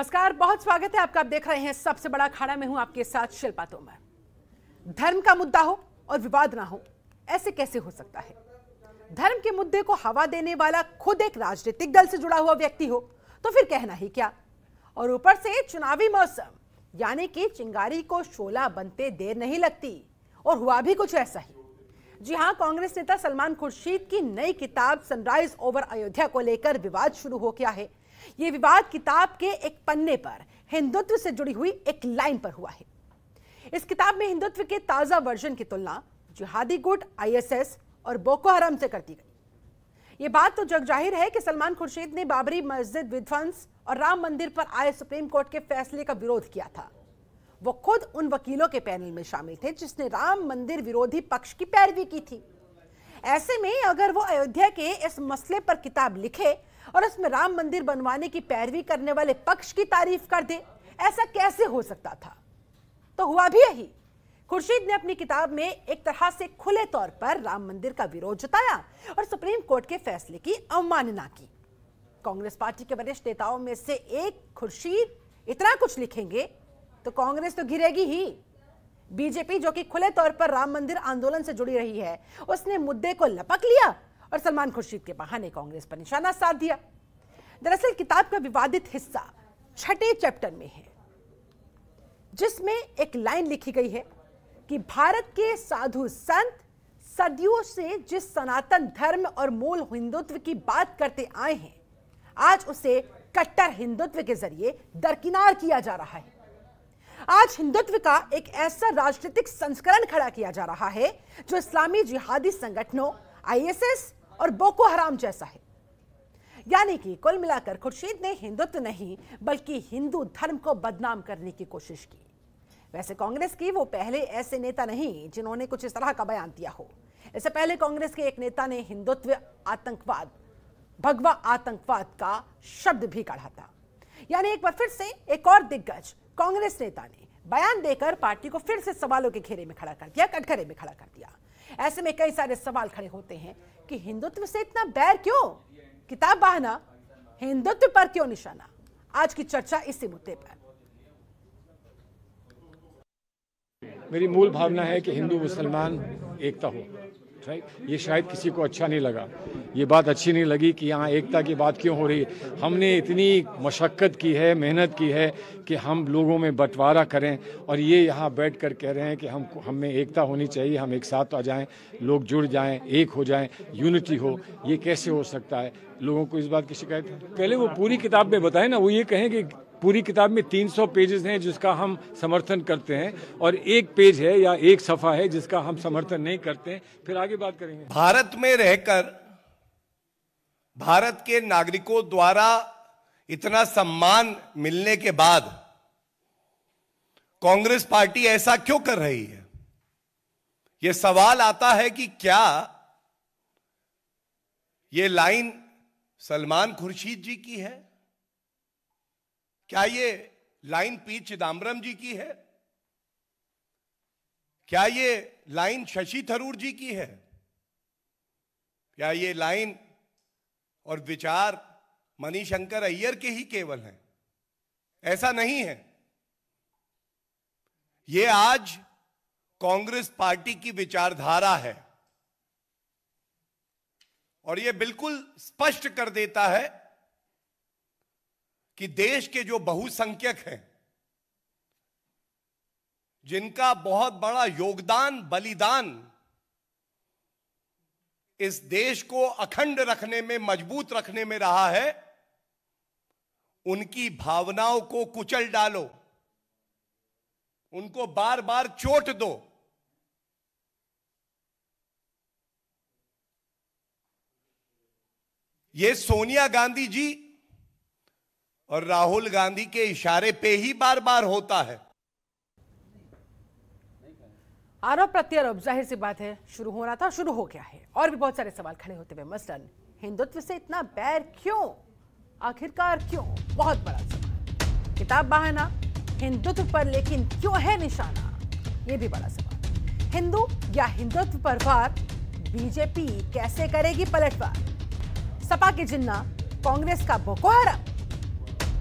नमस्कार, बहुत स्वागत है आपका। आप देख रहे हैं सबसे बड़ा अखाड़ा में हूं आपके साथ शिल्पा तोमर। धर्म का मुद्दा हो और विवाद ना हो, ऐसे कैसे हो सकता है? धर्म के मुद्दे को हवा देने वाला खुद एक राजनीतिक दल से जुड़ा हुआ व्यक्ति हो तो फिर कहना ही क्या। और ऊपर से चुनावी मौसम, यानी कि चिंगारी को शोला बनते देर नहीं लगती। और हुआ भी कुछ ऐसा ही। जी हां, कांग्रेस नेता सलमान खुर्शीद की नई किताब सनराइज ओवर अयोध्या को लेकर विवाद शुरू हो गया है। यह विवाद किताब के एक पन्ने पर हिंदुत्व से जुड़ी हुई एक लाइन पर हुआ है। इस किताब में हिंदुत्व के ताजा वर्जन की तुलना जिहादी गुट, आईएसएस और बोको हराम से कर दी गई। यह बात तो जग जाहिर है कि सलमान खुर्शीद ने बाबरी मस्जिद विध्वंस और राम मंदिर पर आए सुप्रीम कोर्ट के फैसले का विरोध किया था। वो खुद उन वकीलों के पैनल में शामिल थे जिसने राम मंदिर विरोधी पक्ष की पैरवी की थी। ऐसे में अगर वो अयोध्या के इस मसले पर किताब लिखे और उसमें राम मंदिर बनवाने की पैरवी करने वाले पक्ष की तारीफ कर दे, ऐसा कैसे हो सकता था? तो हुआ भी यही। खुर्शीद ने अपनी किताब में एक तरह से खुले तौर पर राम मंदिर का विरोध जताया और सुप्रीम कोर्ट के फैसले की अवमानना की। कांग्रेस पार्टी के वरिष्ठ नेताओं में से एक खुर्शीद इतना कुछ लिखेंगे तो कांग्रेस तो गिरेगी ही। बीजेपी, जो कि खुले तौर पर राम मंदिर आंदोलन से जुड़ी रही है, उसने मुद्दे को लपक लिया और सलमान खुर्शीद के बहाने कांग्रेस पर निशाना साध दिया। दरअसल किताब का विवादित हिस्सा छठे चैप्टर में है, जिसमें एक लाइन लिखी गई है कि भारत के साधु संत सदियों से जिस सनातन धर्म और मूल हिंदुत्व की बात करते आए हैं, आज उसे कट्टर हिंदुत्व के जरिए दरकिनार किया जा रहा है। आज हिंदुत्व का एक ऐसा राजनीतिक संस्करण खड़ा किया जा रहा है जो इस्लामी जिहादी संगठनों, आईएसएस और बोको हराम जैसा है। यानी कि कुल मिलाकर खुर्शीद ने हिंदुत्व नहीं बल्कि हिंदू धर्म को बदनाम करने की कोशिश की। वैसे कांग्रेस की वो पहले ऐसे नेता नहीं जिन्होंने कुछ इस तरह का बयान दिया हो। इससे पहले कांग्रेस के एक नेता ने हिंदुत्व आतंकवाद, भगवा आतंकवाद का शब्द भी काढ़ा था। यानी एक बार फिर से एक और दिग्गज कांग्रेस नेता ने बयान देकर पार्टी को फिर से सवालों के घेरे में खड़ा कर दिया, कटघरे में खड़ा कर दिया। ऐसे में कई सारे सवाल खड़े होते हैं कि हिंदुत्व से इतना बैर क्यों? किताब बहाना, हिंदुत्व पर क्यों निशाना? आज की चर्चा इसी मुद्दे पर। मेरी मूल भावना है कि हिंदू मुसलमान एकता हो। राइट, ये शायद किसी को अच्छा नहीं लगा, ये बात अच्छी नहीं लगी कि यहाँ एकता की बात क्यों हो रही है। हमने इतनी मशक्क़त की है, मेहनत की है कि हम लोगों में बंटवारा करें, और ये यहाँ बैठ कर कह रहे हैं कि हम में एकता होनी चाहिए, हम एक साथ आ जाएं, लोग जुड़ जाएं, एक हो जाएं, यूनिटी हो। ये कैसे हो सकता है? लोगों को इस बात की शिकायत है। पहले वो पूरी किताब में बताएं ना, वो ये कहें कि पूरी किताब में 300 पेजेस हैं जिसका हम समर्थन करते हैं, और एक पेज है या एक सफ़ा है जिसका हम समर्थन नहीं करते हैं, फिर आगे बात करेंगे। भारत में रहकर भारत के नागरिकों द्वारा इतना सम्मान मिलने के बाद कांग्रेस पार्टी ऐसा क्यों कर रही है? यह सवाल आता है कि क्या यह लाइन सलमान खुर्शीद जी की है? क्या ये लाइन पी चिदम्बरम जी की है? क्या ये लाइन शशि थरूर जी की है? क्या ये लाइन और विचार मणिशंकर अय्यर के ही केवल हैं? ऐसा नहीं है। ये आज कांग्रेस पार्टी की विचारधारा है, और ये बिल्कुल स्पष्ट कर देता है कि देश के जो बहुसंख्यक हैं, जिनका बहुत बड़ा योगदान, बलिदान इस देश को अखंड रखने में, मजबूत रखने में रहा है, उनकी भावनाओं को कुचल डालो, उनको बार बार चोट दो। ये सोनिया गांधी जी और राहुल गांधी के इशारे पे ही बार बार होता है। आरोप प्रत्यारोप, जाहिर सी बात है, शुरू होना था, शुरू हो गया है। और भी बहुत सारे सवाल खड़े होते हुए, मसलन हिंदुत्व से इतना बैर क्यों? आखिरकार क्यों? बहुत बड़ा सवाल। किताब बहाना, हिंदुत्व पर लेकिन क्यों है निशाना? यह भी बड़ा सवाल। हिंदू या हिंदुत्व पर वार, बीजेपी कैसे करेगी पलटवार? सपा के जिन्ना, कांग्रेस का बोको हराम।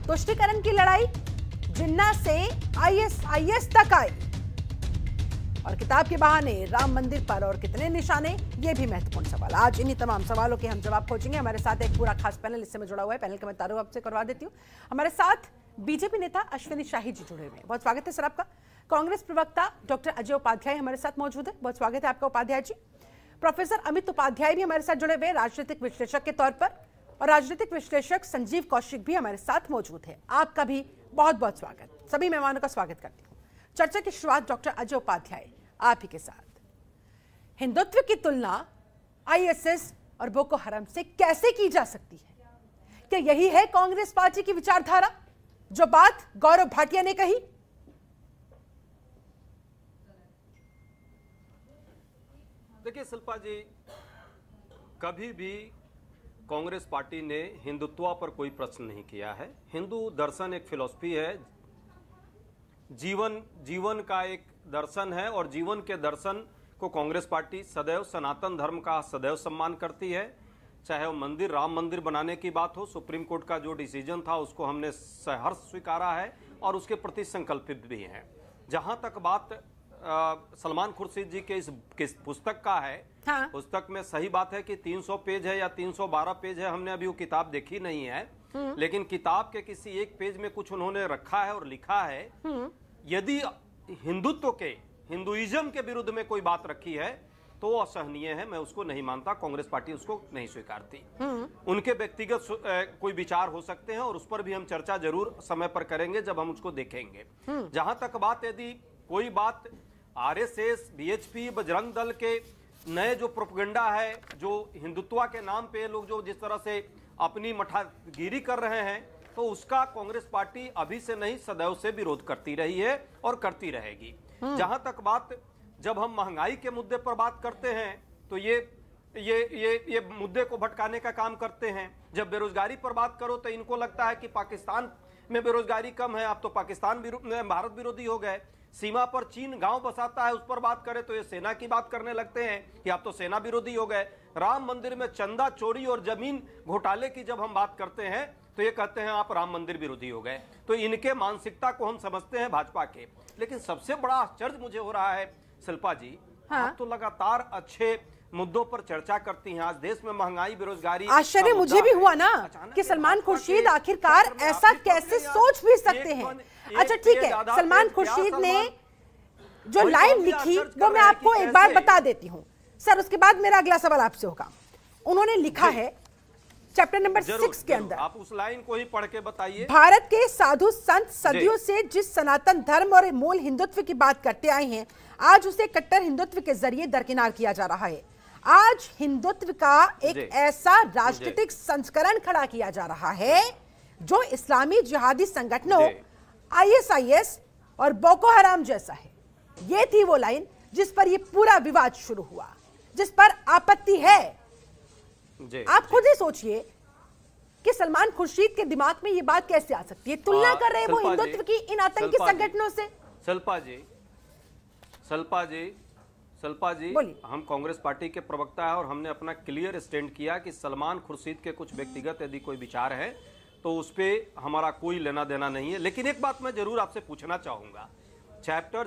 तुष्टीकरण की लड़ाई जिन्ना से आईएसआईएस तक आई और किताब के बहाने राम मंदिर पर और कितने निशाने, ये भी महत्वपूर्ण सवाल। आज इन्हीं तमाम सवालों के हम जवाब खोजेंगे। हमारे साथ एक पूरा खास पैनल इससे में जुड़ा हुआ है। पैनल का मैं तारुफ आपसे करवा देती हूँ। हमारे साथ बीजेपी नेता अश्विनी शाही जी जुड़े हुए हैं। बहुत स्वागत है सर आपका। कांग्रेस प्रवक्ता डॉक्टर अजय उपाध्याय हमारे साथ मौजूद है। बहुत स्वागत है आपका उपाध्याय जी। प्रोफेसर अमित उपाध्याय भी हमारे साथ जुड़े हुए राजनीतिक विश्लेषक के तौर पर, और राजनीतिक विश्लेषक संजीव कौशिक भी हमारे साथ मौजूद है। आपका भी बहुत बहुत स्वागत। सभी मेहमानों का स्वागत करती हूँ। चर्चा की शुरुआत डॉक्टर अजय उपाध्याय आप ही के साथ। हिंदुत्व की तुलना आईएसएस और बोको हराम से कैसे की जा सकती है? क्या यही है कांग्रेस पार्टी की विचारधारा, जो बात गौरव भाटिया ने कही? देखिए शिल्पा जी, कभी भी कांग्रेस पार्टी ने हिंदुत्व पर कोई प्रश्न नहीं किया है। हिंदू दर्शन एक फिलॉसफी है, जीवन का एक दर्शन है, और जीवन के दर्शन को कांग्रेस पार्टी सदैव सनातन धर्म का सदैव सम्मान करती है। चाहे वो मंदिर, राम मंदिर बनाने की बात हो, सुप्रीम कोर्ट का जो डिसीजन था उसको हमने सहर्ष स्वीकारा है और उसके प्रति संकल्पित भी हैं। जहां तक बात सलमान खुर्शीद जी के इस पुस्तक का है, हाँ। पुस्तक में सही बात है कि 300 पेज है या 312 पेज है, हमने अभी वो किताब देखी नहीं है, लेकिन किताब के किसी एक पेज में कुछ उन्होंने रखा है और लिखा है, यदि हिंदुत्व के, हिंदुइज्म के विरुद्ध में कोई बात रखी है तो वो असहनीय है। मैं उसको नहीं मानता, कांग्रेस पार्टी उसको नहीं स्वीकारती। उनके व्यक्तिगत कोई विचार हो सकते हैं और उस पर भी हम चर्चा जरूर समय पर करेंगे जब हम उसको देखेंगे। जहां तक बात, यदि कोई बात आरएसएस, बीएचपी, बजरंग दल के नए जो प्रोपगेंडा है, जो हिंदुत्व के नाम पे लोग जो जिस तरह से अपनी मठागिरी कर रहे हैं, तो उसका कांग्रेस पार्टी अभी से नहीं सदैव से विरोध करती रही है और करती रहेगी। जहां तक बात, जब हम महंगाई के मुद्दे पर बात करते हैं तो ये मुद्दे को भटकाने का काम करते हैं। जब बेरोजगारी पर बात करो तो इनको लगता है कि पाकिस्तान में बेरोजगारी कम है, आप तो पाकिस्तान भारत विरोधी हो गए। सीमा पर चीन गांव बसाता है, उस पर बात करें तो ये सेना की बात करने लगते हैं कि आप तो सेना विरोधी हो गए। राम मंदिर में चंदा चोरी और जमीन घोटाले की जब हम बात करते हैं तो ये कहते हैं आप राम मंदिर विरोधी हो गए। तो इनके मानसिकता को हम समझते हैं भाजपा के। लेकिन सबसे बड़ा आश्चर्य मुझे हो रहा है शिल्पा जी, हाँ? आप तो लगातार अच्छे मुद्दों पर चर्चा करती हैं। आज देश में महंगाई, बेरोजगारी, आश्चर्य मुझे भी हुआ ना कि सलमान खुर्शीद आखिरकार ऐसा कैसे सोच भी सकते हैं। अच्छा ठीक है, सलमान खुर्शीद ने जो लाइन लिखी वो मैं आपको एक बार बता देती हूँ सर, उसके बाद मेरा अगला सवाल आपसे होगा। उन्होंने लिखा है चैप्टर नंबर 6 के अंदर, आप उस लाइन को ही पढ़ के बताइए। भारत के साधु संत सदियों से जिस सनातन धर्म और मूल हिंदुत्व की बात करते आए हैं, आज उसे कट्टर हिंदुत्व के जरिए दरकिनार किया जा रहा है। आज हिंदुत्व का एक ऐसा राजनीतिक संस्करण खड़ा किया जा रहा है जो इस्लामी जिहादी संगठनों आईएसआईएस और बोको हराम जैसा है। ये थी वो लाइन जिस पर ये पूरा विवाद शुरू हुआ, जिस पर आपत्ति है। आप खुद ही सोचिए कि सलमान खुर्शीद के दिमाग में ये बात कैसे आ सकती है? तुलना कर रहे हैं वो हिंदुत्व की इन आतंकी संगठनों से। सल्पा जी, हम कांग्रेस पार्टी के प्रवक्ता है और हमने अपना क्लियर स्टैंड किया कि सलमान खुर्शीद के कुछ व्यक्तिगत यदि कोई विचार है तो उस पर हमारा कोई लेना देना नहीं है। लेकिन एक बात मैं जरूर आपसे पूछना चाहूंगा, चैप्टर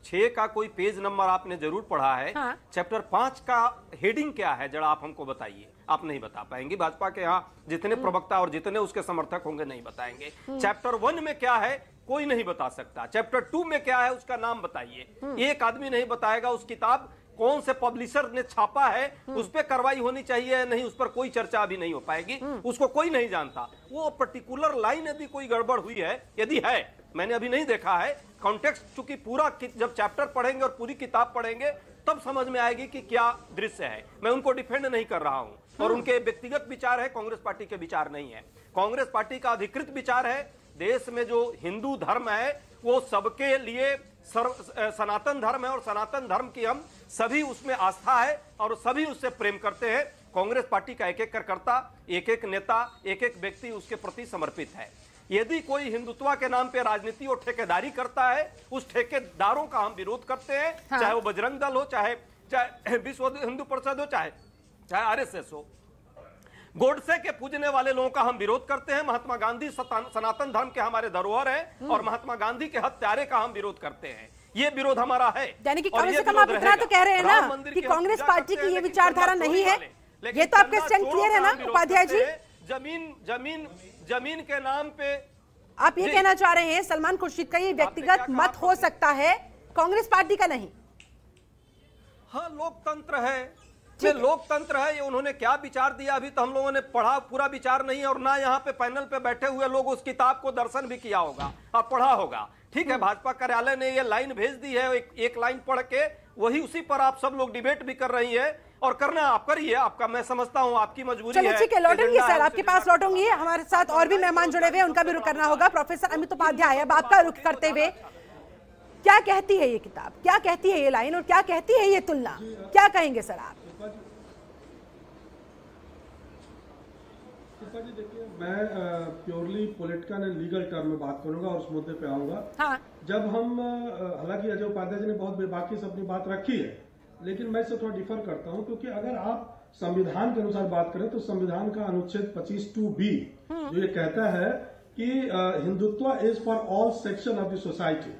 6 का कोई पेज नंबर आपने जरूर पढ़ा है। हाँ? चैप्टर 5 का हेडिंग क्या है, जरा आप हमको बताइए। आप नहीं बता पाएंगे, भाजपा के यहाँ जितने प्रवक्ता और जितने उसके समर्थक होंगे नहीं बताएंगे। चैप्टर 1 में क्या है कोई नहीं बता सकता। चैप्टर 2 में क्या है उसका नाम बताइए। एक आदमी नहीं बताएगा। उस किताब कौन से पब्लिशर ने छापा है, उस पर कार्रवाई होनी चाहिए या नहीं, उस पर कोई चर्चा अभी नहीं हो पाएगी। उसको कोई नहीं जानता। वो पर्टिकुलर लाइन यदि कोई गड़बड़ हुई है, यदि है, मैंने अभी नहीं देखा है कॉन्टेक्स्ट, चूंकि पूरा जब चैप्टर पढ़ेंगे और पूरी किताब पढ़ेंगे तब समझ में आएगी कि क्या दृश्य है। मैं उनको डिफेंड नहीं कर रहा हूं, और उनके व्यक्तिगत विचार है, कांग्रेस पार्टी के विचार नहीं है। कांग्रेस पार्टी का अधिकृत विचार है, देश में जो हिंदू धर्म है वो सबके लिए सनातन धर्म है, और सनातन धर्म की हम सभी उसमें आस्था है और सभी उससे प्रेम करते हैं। कांग्रेस पार्टी का एक एक कार्यकर्ता, एक एक नेता, एक एक व्यक्ति उसके प्रति समर्पित है। यदि कोई हिंदुत्व के नाम पे राजनीति और ठेकेदारी करता है, उस ठेकेदारों का हम विरोध करते हैं। हाँ। चाहे वो बजरंग दल हो, चाहे विश्व हिंदू परिषद हो, चाहे आरएसएस हो। गोडसे के पूजने वाले लोगों का हम विरोध करते हैं। महात्मा गांधी सनातन धर्म के हमारे धरोहर है और महात्मा गांधी के हत्यारे का हम विरोध करते हैं। ये विरोध हमारा है। यानी कि कम से कम आप इतना तो कह रहे हैं ना कि कांग्रेस पार्टी की ये विचारधारा नहीं है। ये तो आपका स्टैंड क्लियर है ना उपाध्याय जी? जमीन के नाम पे आप ये कहना चाह रहे हैं सलमान खुर्शीद का ये व्यक्तिगत मत हो सकता है, कांग्रेस पार्टी का नहीं? हाँ, लोकतंत्र है, ये लोकतंत्र है। ये उन्होंने क्या विचार दिया अभी तो हम लोगों ने पढ़ा, पूरा विचार नहीं है, और ना यहाँ पे पैनल पे बैठे हुए लोग उस किताब को दर्शन भी किया होगा और पढ़ा होगा। ठीक है, भाजपा कार्यालय ने ये लाइन भेज दी है, एक लाइन पढ़ के वही उसी पर आप सब लोग डिबेट भी कर रही है और करना आप करिए, आपका मैं समझता हूँ आपकी मजबूरी है। ठीक है, लौटूंगी सर, आपके पास लौटूंगी। हमारे साथ और भी मेहमान जुड़े हुए हैं, उनका भी रुख करना होगा। प्रोफेसर अमित उपाध्याय, अब आपका रुख करते हुए क्या कहती है ये किताब, क्या कहती है ये लाइन और क्या कहती है ये तुलना, क्या कहेंगे सर आप? जी देखिए, मैं purely political and legal term में बात करूंगा और उस मुद्दे पे आऊंगा। हाँ। जब हम हालांकि अजय उपाध्याय जी ने बहुत बेबाकी से अपनी बात रखी है, लेकिन मैं इससे थोड़ा डिफर करता हूं, क्योंकि अगर आप संविधान के अनुसार बात करें तो संविधान का अनुच्छेद 25(2)(b) जो ये कहता है कि Hindutva is for all section of the society,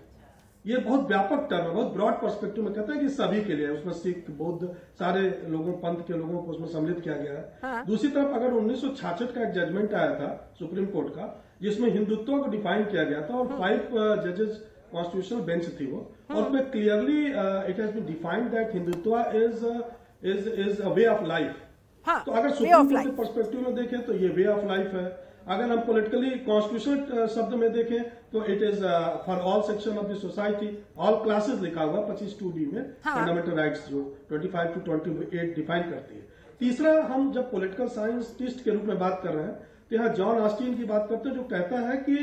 ये बहुत व्यापक टर्म है, बहुत ब्रॉड पर्सपेक्टिव में कहता है कि सभी के लिए, उसमें सिख बौद्ध सारे लोगों, पंथ के लोगों को उसमें सम्मिलित किया गया है। हाँ। दूसरी तरफ अगर 1966 का एक जजमेंट आया था सुप्रीम कोर्ट का, जिसमें हिंदुत्व को डिफाइन किया गया था और 5 जजेस कॉन्स्टिट्यूशनल बेंच थी वो, और उसमें clearly it has been defined that Hindutva is a way of life. तो अगर सुप्रीम कोर्ट के पर्सपेक्टिव में देखें तो ये वे ऑफ लाइफ है। अगर हम पॉलिटिकली कॉन्स्टिट्यूशनल शब्द में देखें तो it is for all section of the society, all classes लिखा हुआ 25(2)(b) में, फंडामेंटल राइट्स जो 25 to 28 डिफाइन करती है। तीसरा, हम जब पॉलिटिकल साइंटिस्ट के रूप में बात कर रहे हैं तो यहाँ जॉन ऑस्टिन की बात करते हैं, जो कहता है कि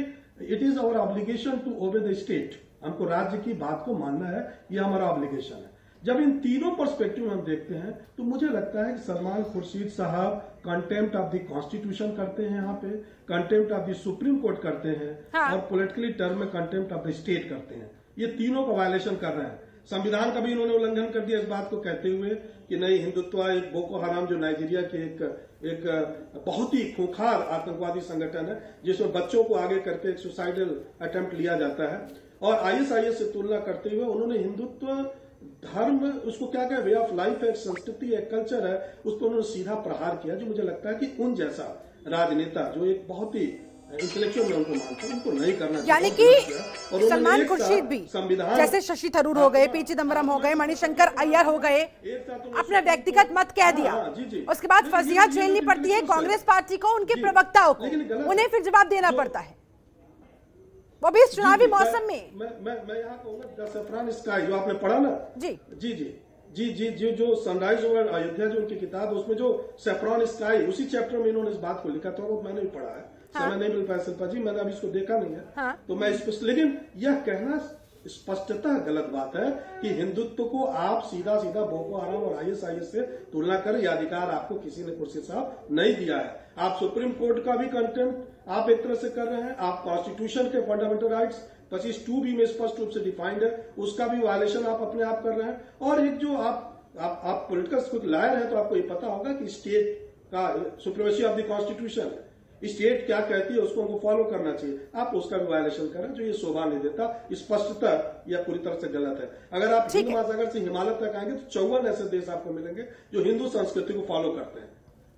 it is our obligation to obey the state, हमको राज्य की बात को मानना है, ये हमारा ऑब्लिगेशन है। जब इन तीनों पर्सपेक्टिव में हम देखते हैं तो मुझे लगता है कि सलमान खुर्शीद साहब कंटेम्प्ट ऑफ द कॉन्स्टिट्यूशन करते हैं, यहाँ पे contempt of the supreme court करते हैं। हाँ। और पॉलिटिकली टर्म में कंटेम्प्ट ऑफ द स्टेट करते हैं। ये तीनों का वायलेशन कर रहे हैं। संविधान का भी इन्होंने उल्लंघन कर दिया इस बात को कहते हुए कि नहीं, हिंदुत्व एक बोको हराम जो नाइजीरिया के एक बहुत ही खूंखार आतंकवादी संगठन है, जिसमें बच्चों को आगे करके एक सुसाइडल अटेम्प्ट लिया जाता है, और ISIS से तुलना करते हुए उन्होंने हिंदुत्व धर्म, उसको क्या कहें, वे ऑफ लाइफ है, संस्कृति है, कल्चर है, उसको उन्होंने सीधा प्रहार किया, जो मुझे लगता है कि उन जैसा राजनेता जो एक बहुत ही इंटेलेक्चुअल में उनको मानता है, उनको नहीं करना चाहिए। यानी कि सलमान खुर्शीद भी जैसे शशि थरूर हो गए, पी चिदम्बरम हो गए, मणिशंकर अय्यर हो गए, अपना व्यक्तिगत मत कह दिया, उसके बाद फजीहत झेलनी पड़ती है कांग्रेस पार्टी को, उनके प्रवक्ताओं को, उन्हें फिर जवाब देना पड़ता है, वो भी इस चुनावी मौसम में। मैं यहाँ कहूँगा द सैफरन स्काई जो आपने पढ़ा ना, जी जी जी जी जी जी जो सनराइज ओवर अयोध्या जो उनकी किताब, उसमें जो सैफरन स्काई, उसी चैप्टर में इन्होंने इस बात को लिखा था, वो मैंने भी पढ़ा है। हाँ। समय नहीं मिल पाया शिल्पा जी, मैंने अभी इसको देखा नहीं है। हाँ। तो मैं स्पष्ट, लेकिन यह कहना स्पष्टतः गलत बात है कि हिंदुत्व को आप सीधा सीधा बोको हराम और ISIS से तुलना करें, यह अधिकार आपको किसी ने खुर्शीद साहब नहीं दिया है। आप सुप्रीम कोर्ट का भी कंटेम्प्ट आप एक तरह से कर रहे हैं, आप कॉन्स्टिट्यूशन के फंडामेंटल राइट्स 25(2)(b) में स्पष्ट रूप से डिफाइंड है, उसका भी वायलेशन आप अपने आप कर रहे हैं। और एक जो आप पॉलिटिकल खुद लायर है, तो आपको ये पता होगा कि स्टेट का supremacy of the constitution, state क्या कहती है उसको हमको फॉलो करना चाहिए, आप उसका भी वायलेशन करें, जो ये शोभा नहीं देता, स्पष्टतः यह पूरी तरह से गलत है। अगर आप हिंद महासागर से हिमालय तक आएंगे तो 54 ऐसे देश आपको मिलेंगे जो हिंदू संस्कृति को फॉलो करते हैं।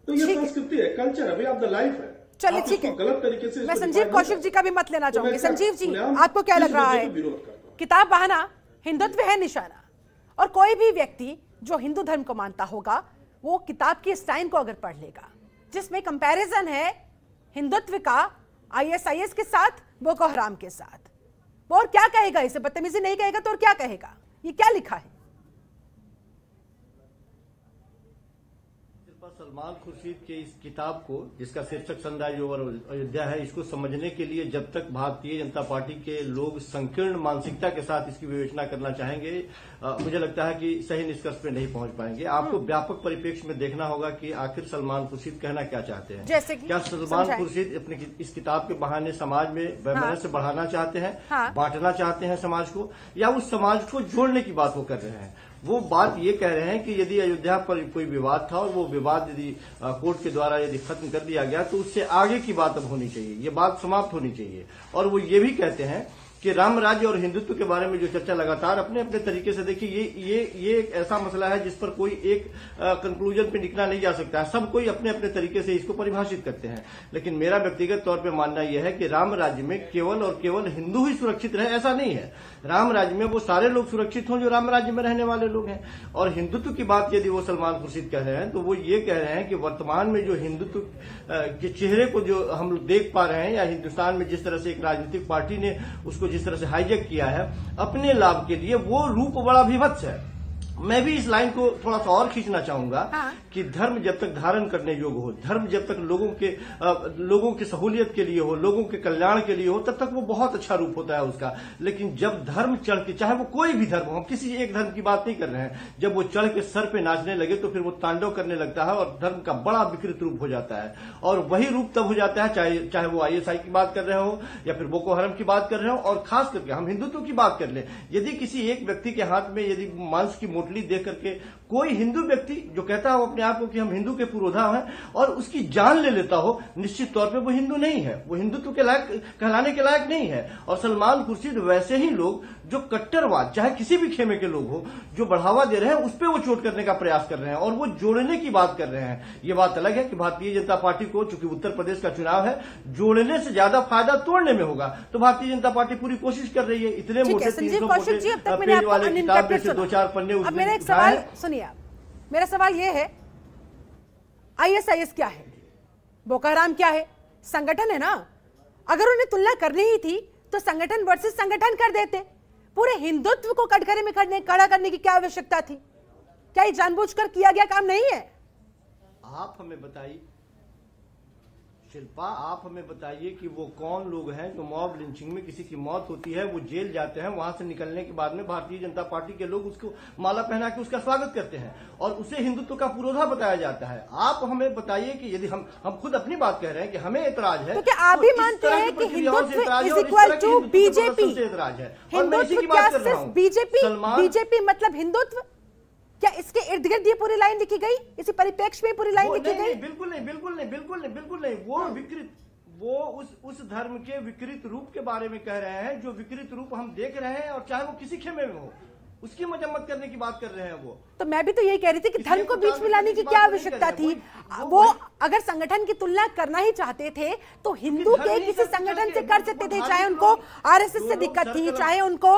तो ये संस्कृति है, कल्चर है, वे ऑफ द लाइफ है। चलिए ठीक है, गलत तरीके से मैं संजीव कौशिक जी का भी मत लेना चाहूंगी। संजीव जी, आपको क्या लग रहा है? किताब बहाना हिंदुत्व है निशाना, और कोई भी व्यक्ति जो हिंदू धर्म को मानता होगा वो किताब की इस लाइन को अगर पढ़ लेगा, जिसमें कंपैरिजन है हिंदुत्व का ISIS के साथ, बोको हराम के साथ, वो और क्या कहेगा? इसे बदतमीजी नहीं कहेगा तो और क्या कहेगा? ये क्या लिखा है? सलमान खुर्शीद के इस किताब को, जिसका शीर्षक सनराइज ओवर अयोध्या है, इसको समझने के लिए जब तक भारतीय जनता पार्टी के लोग संकीर्ण मानसिकता के साथ इसकी विवेचना करना चाहेंगे, मुझे लगता है कि सही निष्कर्ष पे नहीं पहुंच पाएंगे। आपको व्यापक परिप्रेक्ष्य में देखना होगा कि आखिर सलमान खुर्शीद कहना क्या चाहते हैं। जैसे कि क्या सलमान खुर्शीद अपने इस किताब के बहाने समाज में वैमनस्य बढ़ाना चाहते हैं, बांटना चाहते हैं समाज को, या उस समाज को जोड़ने की बात वो कर रहे हैं? वो बात ये कह रहे हैं कि यदि अयोध्या पर कोई विवाद था और वो विवाद यदि कोर्ट के द्वारा यदि खत्म कर दिया गया तो उससे आगे की बात अब होनी चाहिए, ये बात समाप्त होनी चाहिए। और वो ये भी कहते हैं कि राम राज्य और हिंदुत्व के बारे में जो चर्चा लगातार अपने अपने तरीके से, देखिए ये एक ऐसा मसला है जिस पर कोई एक कंक्लूजन पे निकला नहीं जा सकता है, सब कोई अपने अपने तरीके से इसको परिभाषित करते हैं। लेकिन मेरा व्यक्तिगत तौर पे मानना यह है कि राम राज्य में केवल और केवल हिंदू ही सुरक्षित रहे, ऐसा नहीं है। राम राज्य में वो सारे लोग सुरक्षित हों जो राम राज्य में रहने वाले लोग हैं। और हिंदुत्व की बात यदि वो सलमान खुर्शीद कह रहे हैं तो वो ये कह रहे हैं कि वर्तमान में जो हिंदुत्व के चेहरे को जो हम लोग देख पा रहे हैं, या हिंदुस्तान में जिस तरह से एक राजनीतिक पार्टी ने उसको जिस तरह से हाईजैक किया है अपने लाभ के लिए, वो रूप बड़ा विभत्स है। मैं भी इस लाइन को थोड़ा सा और खींचना चाहूंगा कि धर्म जब तक धारण करने योग्य हो, धर्म जब तक लोगों की सहूलियत के लिए हो, लोगों के कल्याण के लिए हो, तब तक वो बहुत अच्छा रूप होता है उसका। लेकिन जब धर्म चढ़ के, चाहे वो कोई भी धर्म हो, हम किसी एक धर्म की बात नहीं कर रहे हैं, जब वो चढ़ के सर पे नाचने लगे तो फिर वो तांडव करने लगता है और धर्म का बड़ा विकृत रूप हो जाता है। और वही रूप तब हो जाता है चाहे वो ISI की बात कर रहे हो या फिर बोको हरम की बात कर रहे हो, और खास करके हम हिंदुत्व की बात कर ले। यदि किसी एक व्यक्ति के हाथ में यदि मांस की मोटली देख करके कोई हिंदू व्यक्ति जो कहता हो अपने आप को कि हम हिंदू के पुरोधा हैं और उसकी जान ले लेता हो, निश्चित तौर पे वो हिंदू नहीं है, वो हिंदुत्व के लायक कहलाने के लायक नहीं है। और सलमान खुर्शीद वैसे ही लोग जो कट्टरवाद, चाहे किसी भी खेमे के लोग हो, जो बढ़ावा दे रहे हैं उस पर वो चोट करने का प्रयास कर रहे हैं और वो जोड़ने की बात कर रहे हैं। ये बात अलग है कि भारतीय जनता पार्टी को, चूंकि उत्तर प्रदेश का चुनाव है, जोड़ने से ज्यादा फायदा तोड़ने में होगा, तो भारतीय जनता पार्टी पूरी कोशिश कर रही है। इतने मोटे 300 पेज वाले किताब में से 2-4 पन्ने अब मेरा एक सवाल सुनिए, मेरा सवाल यह है, ISIS क्या है, बोको हराम क्या है? संगठन है ना। अगर उन्हें तुलना करनी ही थी तो संगठन वर्सेस संगठन कर देते। पूरे हिंदुत्व को कटघरे में खड़ा करने की क्या आवश्यकता थी? क्या ये जानबूझकर किया गया काम नहीं है? आप हमें बताइए शिल्पा, आप हमें बताइए कि वो कौन लोग हैं जो मॉब लिंचिंग में किसी की मौत होती है, वो जेल जाते हैं, वहां से निकलने के बाद में भारतीय जनता पार्टी के लोग उसको माला पहना के उसका स्वागत करते हैं और उसे हिंदुत्व का पुरोधा बताया जाता है। आप हमें बताइए कि यदि हम खुद अपनी बात कह रहे हैं कि हमें ऐतराज है, तो क्या आप भी मानते हैं कि Hindutva is equal to BJP? Hindutva क्या सिर्फ बीजेपी मतलब हिंदुत्व? क्या इसके इर्द गिर्द ये पूरी लाइन लिखी गई, इसी परिप्रेक्ष्य में पूरी लाइन लिखी गई? बिल्कुल नहीं। वो उस धर्म के विकृत रूप के बारे में कह रहे हैं, जो विकृत रूप हम देख रहे हैं, और चाहे वो किसी खेमे में हो, उसकी मजम्मत करने की बात कर रहे हैं वो। तो मैं भी तो यही कह रही थी कि धर्म को बीच में लाने की क्या आवश्यकता थी? वो अगर संगठन की तुलना करना ही चाहते थे तो हिंदू के किसी संगठन से कर सकते थे, चाहे उनको RSS से दिक्कत थी, चाहे उनको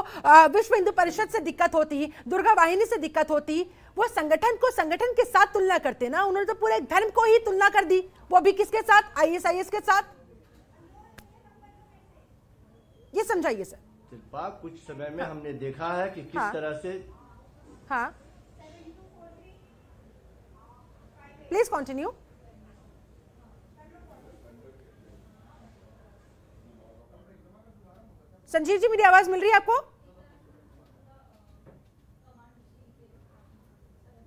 विश्व हिंदू परिषद से दिक्कत होती, दुर्गा वाहिनी से दिक्कत होती, वो संगठन को संगठन के साथ तुलना करते ना। उन्होंने तो पूरे धर्म को ही तुलना कर दी, वो भी किसके साथ? ISIS के साथ। ये समझाइए सर। शिल्पा, कुछ समय में हमने देखा है कि किस तरह से। हाँ, प्लीज कंटिन्यू। संजीव जी, मेरी आवाज मिल रही है आपको?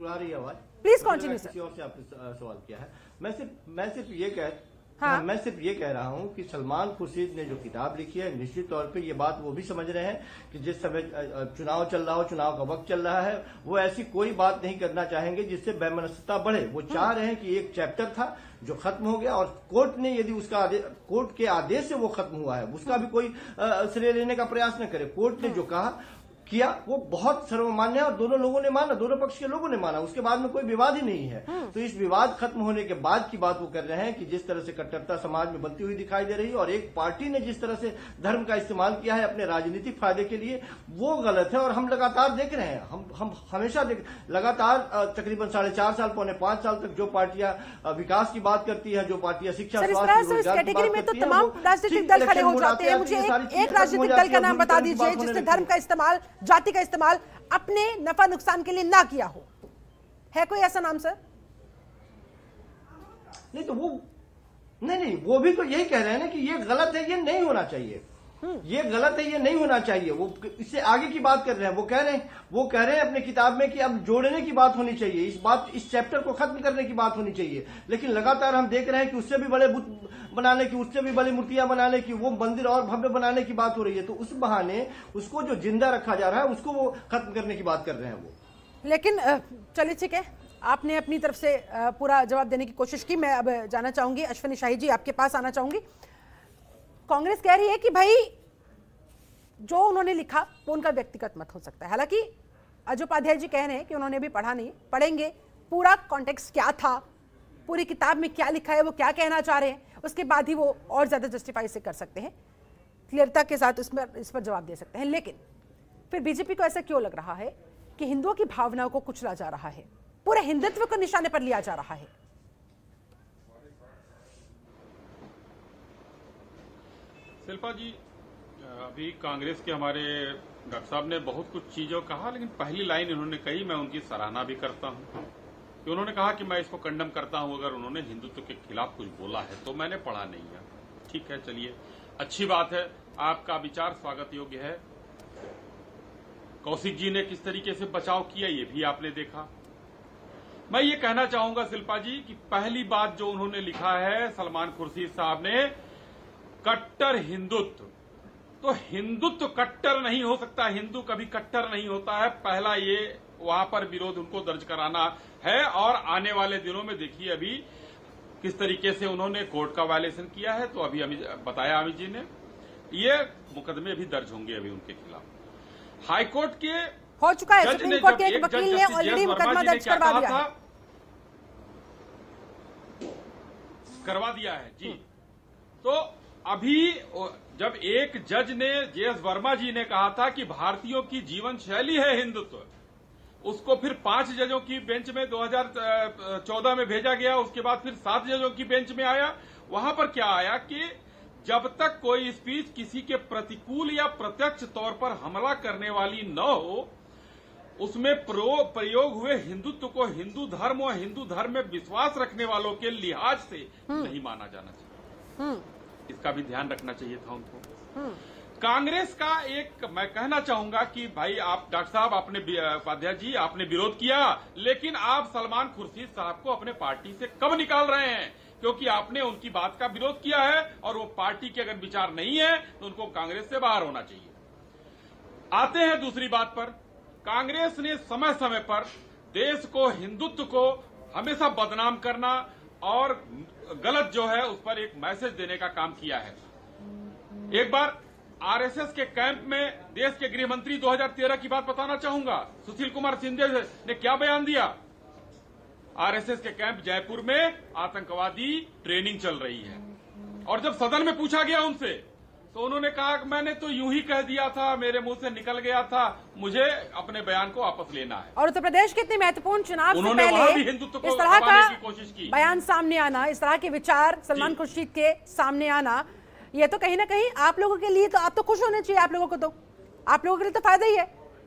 आ रही है आवाज? Please continue sir. किसी और से आपने सवाल किया है। मैं सिर्फ ये कह रहा हूं कि सलमान खुर्शीद ने जो किताब लिखी है, निश्चित तौर पे ये बात वो भी समझ रहे हैं कि जिस समय चुनाव चल रहा हो, चुनाव का वक्त चल रहा है, वो ऐसी कोई बात नहीं करना चाहेंगे जिससे वैमनस्यता बढ़े। वो चाह रहे हैं कि एक चैप्टर था जो खत्म हो गया और कोर्ट ने यदि उसका कोर्ट के आदेश से वो खत्म हुआ है, उसका भी कोई श्रेय लेने का प्रयास न करे। कोर्ट ने जो कहा किया वो बहुत सर्वमान्य है और दोनों लोगों ने माना, दोनों पक्ष के लोगों ने माना, उसके बाद में कोई विवाद ही नहीं है। तो इस विवाद खत्म होने के बाद की बात वो कर रहे हैं कि जिस तरह से कट्टरता समाज में बनती हुई दिखाई दे रही है और एक पार्टी ने जिस तरह से धर्म का इस्तेमाल किया है अपने राजनीतिक फायदे के लिए, वो गलत है। और हम लगातार देख रहे हैं, हम हमेशा लगातार तकरीबन 4.5 साल, 4.25 साल तक जो पार्टियां विकास की बात करती है, जो पार्टियां शिक्षा, स्वास्थ्य, कैटेगरी में तो तमाम राजनीतिक दल खड़े हो जाते हैं। मुझे एक राजनीतिक दल का नाम बता दीजिए जिसने धर्म का इस्तेमाल, जाति का इस्तेमाल अपने नफा नुकसान के लिए ना किया हो। है कोई ऐसा नाम सर? नहीं तो वो नहीं, वो भी तो यही कह रहे हैं ना कि ये गलत है, ये नहीं होना चाहिए, ये गलत है, ये नहीं होना चाहिए। वो इससे आगे की बात कर रहे हैं। वो कह रहे हैं अपने किताब में कि अब जोड़ने की बात होनी चाहिए, इस चैप्टर को खत्म करने की बात होनी चाहिए। लेकिन लगातार हम देख रहे हैं कि उससे भी बड़े बुत बनाने की, उससे भी बड़ी मूर्तियां बनाने की, वो मंदिर और भव्य बनाने की बात हो रही है। तो उस बहाने उसको जो जिंदा रखा जा रहा है उसको वो खत्म करने की बात कर रहे हैं वो। लेकिन चलिए ठीक है, आपने अपनी तरफ से पूरा जवाब देने की कोशिश की। मैं अब जाना चाहूंगी अश्विनी शाही जी, आपके पास आना चाहूंगी। कांग्रेस कह रही है कि भाई जो उन्होंने लिखा वो उनका व्यक्तिगत मत हो सकता है। हालांकि अजय उपाध्याय जी कह रहे हैं कि उन्होंने अभी पढ़ा नहीं, पढ़ेंगे, पूरा कॉन्टेक्स्ट क्या था, पूरी किताब में क्या लिखा है, वो क्या कहना चाह रहे हैं, उसके बाद ही वो और ज्यादा जस्टिफाई से कर सकते हैं, क्लियरता के साथ इस पर जवाब दे सकते हैं। लेकिन फिर बीजेपी को ऐसा क्यों लग रहा है कि हिंदुओं की भावनाओं को कुचला जा रहा है, पूरे हिंदुत्व को निशाने पर लिया जा रहा है? शिल्पा जी, अभी कांग्रेस के हमारे डॉक्टर साहब ने बहुत कुछ चीजों कहा, लेकिन पहली लाइन इन्होंने कही, मैं उनकी सराहना भी करता हूं कि उन्होंने कहा कि मैं इसको कंडम करता हूं अगर उन्होंने हिंदुत्व के खिलाफ कुछ बोला है तो। मैंने पढ़ा नहीं है, ठीक है, चलिए अच्छी बात है, आपका विचार स्वागत योग्य है। कौशिक जी ने किस तरीके से बचाव किया ये भी आपने देखा। मैं ये कहना चाहूंगा शिल्पा जी कि पहली बात जो उन्होंने लिखा है सलमान खुर्शीद साहब ने, कट्टर हिंदुत्व, तो हिंदुत्व कट्टर नहीं हो सकता, हिंदू कभी कट्टर नहीं होता है। पहला ये वहां पर विरोध उनको दर्ज कराना है। और आने वाले दिनों में देखिए अभी किस तरीके से उन्होंने कोर्ट का वायलेशन किया है, तो अभी बताया अमित जी ने, ये मुकदमे भी दर्ज होंगे अभी उनके खिलाफ। हाईकोर्ट के हो चुका है, सुप्रीम कोर्ट के एक वकील ने ऑलरेडी मुकदमा दर्ज करवा दिया है जी। तो अभी जब एक जज ने, जेएस वर्मा जी ने कहा था कि भारतीयों की जीवन शैली है हिंदुत्व, उसको फिर 5 जजों की बेंच में 2014 में भेजा गया, उसके बाद फिर 7 जजों की बेंच में आया। वहां पर क्या आया कि जब तक कोई स्पीच किसी के प्रतिकूल या प्रत्यक्ष तौर पर हमला करने वाली न हो, उसमें प्रयोग हुए हिंदुत्व को हिंदू धर्म और हिंदू धर्म में विश्वास रखने वालों के लिहाज से नहीं माना जाना चाहिए। इसका भी ध्यान रखना चाहिए था उनको। कांग्रेस का एक मैं कहना चाहूंगा कि भाई आप डॉक्टर साहब, आपने उपाध्याय जी आपने विरोध किया, लेकिन आप सलमान खुर्शीद साहब को अपने पार्टी से कब निकाल रहे हैं? क्योंकि आपने उनकी बात का विरोध किया है और वो पार्टी के अगर विचार नहीं है तो उनको कांग्रेस से बाहर होना चाहिए। आते हैं दूसरी बात पर। कांग्रेस ने समय समय पर देश को, हिंदुत्व को हमेशा बदनाम करना और गलत जो है उस पर एक मैसेज देने का काम किया है। एक बार आरएसएस के कैंप में देश के गृह मंत्री 2013 की बात बताना चाहूंगा। सुशील कुमार शिंदे ने क्या बयान दिया? आरएसएस के कैंप जयपुर में आतंकवादी ट्रेनिंग चल रही है, और जब सदन में पूछा गया उनसे तो उन्होंने कहा कि मैंने तो यूं ही कह दिया था, मेरे मुंह से निकल गया था, मुझे अपने बयान को वापस लेना है। और उत्तर प्रदेश के इतने महत्वपूर्ण चुनाव से उन्होंने पहले वहां भी हिंदुत्व को इस तरह दबाने की कोशिश की। बयान सामने आना, इस तरह के विचार सलमान खुर्शीद के सामने आना, ये तो कहीं ना कहीं आप लोगों के लिए तो, आप तो खुश होने चाहिए, आप लोगों को तो, आप लोगों के लिए तो फायदा ही है।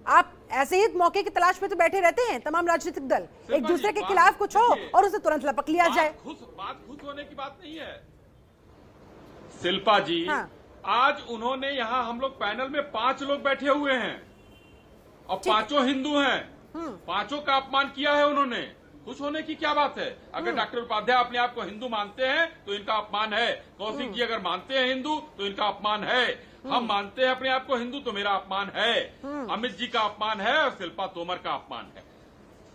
आप ऐसे ही मौके की तलाश में तो बैठे रहते हैं तमाम राजनीतिक दल, एक दूसरे के खिलाफ कुछ हो और उसे तुरंत लपक लिया जाए। बात खुश होने की बात नहीं है शिल्पा जी। आज उन्होंने यहाँ, हम लोग पैनल में 5 लोग बैठे हुए हैं और 5 हिंदू हैं, 5 का अपमान किया है उन्होंने। खुश होने की क्या बात है? अगर डॉक्टर उपाध्याय अपने आप को हिंदू मानते हैं तो इनका अपमान है। कौशिक जी अगर मानते हैं हिंदू तो इनका अपमान है। हम मानते हैं अपने आप को हिंदू तो मेरा अपमान है। अमित जी का अपमान है और शिल्पा तोमर का अपमान है।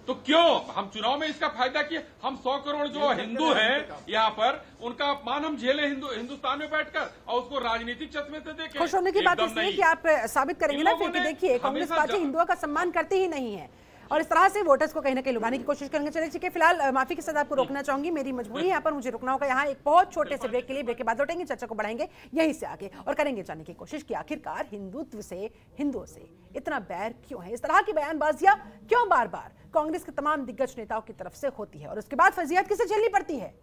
तो क्यों हम चुनाव में इसका फायदा किए? हम 100 करोड़ जो हिंदू हैं यहाँ पर, उनका अपमान हम झेले हिंदुस्तान में बैठकर और उसको राजनीतिक चश्मे से देखें। खुश होने की बात इसलिए कि आप साबित करेंगे ना फिर कि देखिए कांग्रेस पार्टी हिंदुओं का सम्मान करती ही नहीं है और इस तरह से वोटर्स को कहीं ना कहीं लुभाने की कोशिश करेंगे। चलिए ठीक है, फिलहाल माफी के साथ आपको रोकना चाहूंगी, मेरी मजबूरी है यहाँ पर, मुझे रुकना होगा। यहाँ एक बहुत छोटे से ब्रेक के लिए, ब्रेक के बाद लौटेंगे, चर्चा को बढ़ाएंगे यहीं से आगे और करेंगे जानने की कोशिश कि आखिरकार हिंदुत्व से, हिंदुओं से इतना बैर क्यों है, इस तरह की बयानबाजियां क्यों बार बार कांग्रेस के तमाम दिग्गज नेताओं की तरफ से होती है और उसके बाद फजीहत किसे झेलनी पड़ती है?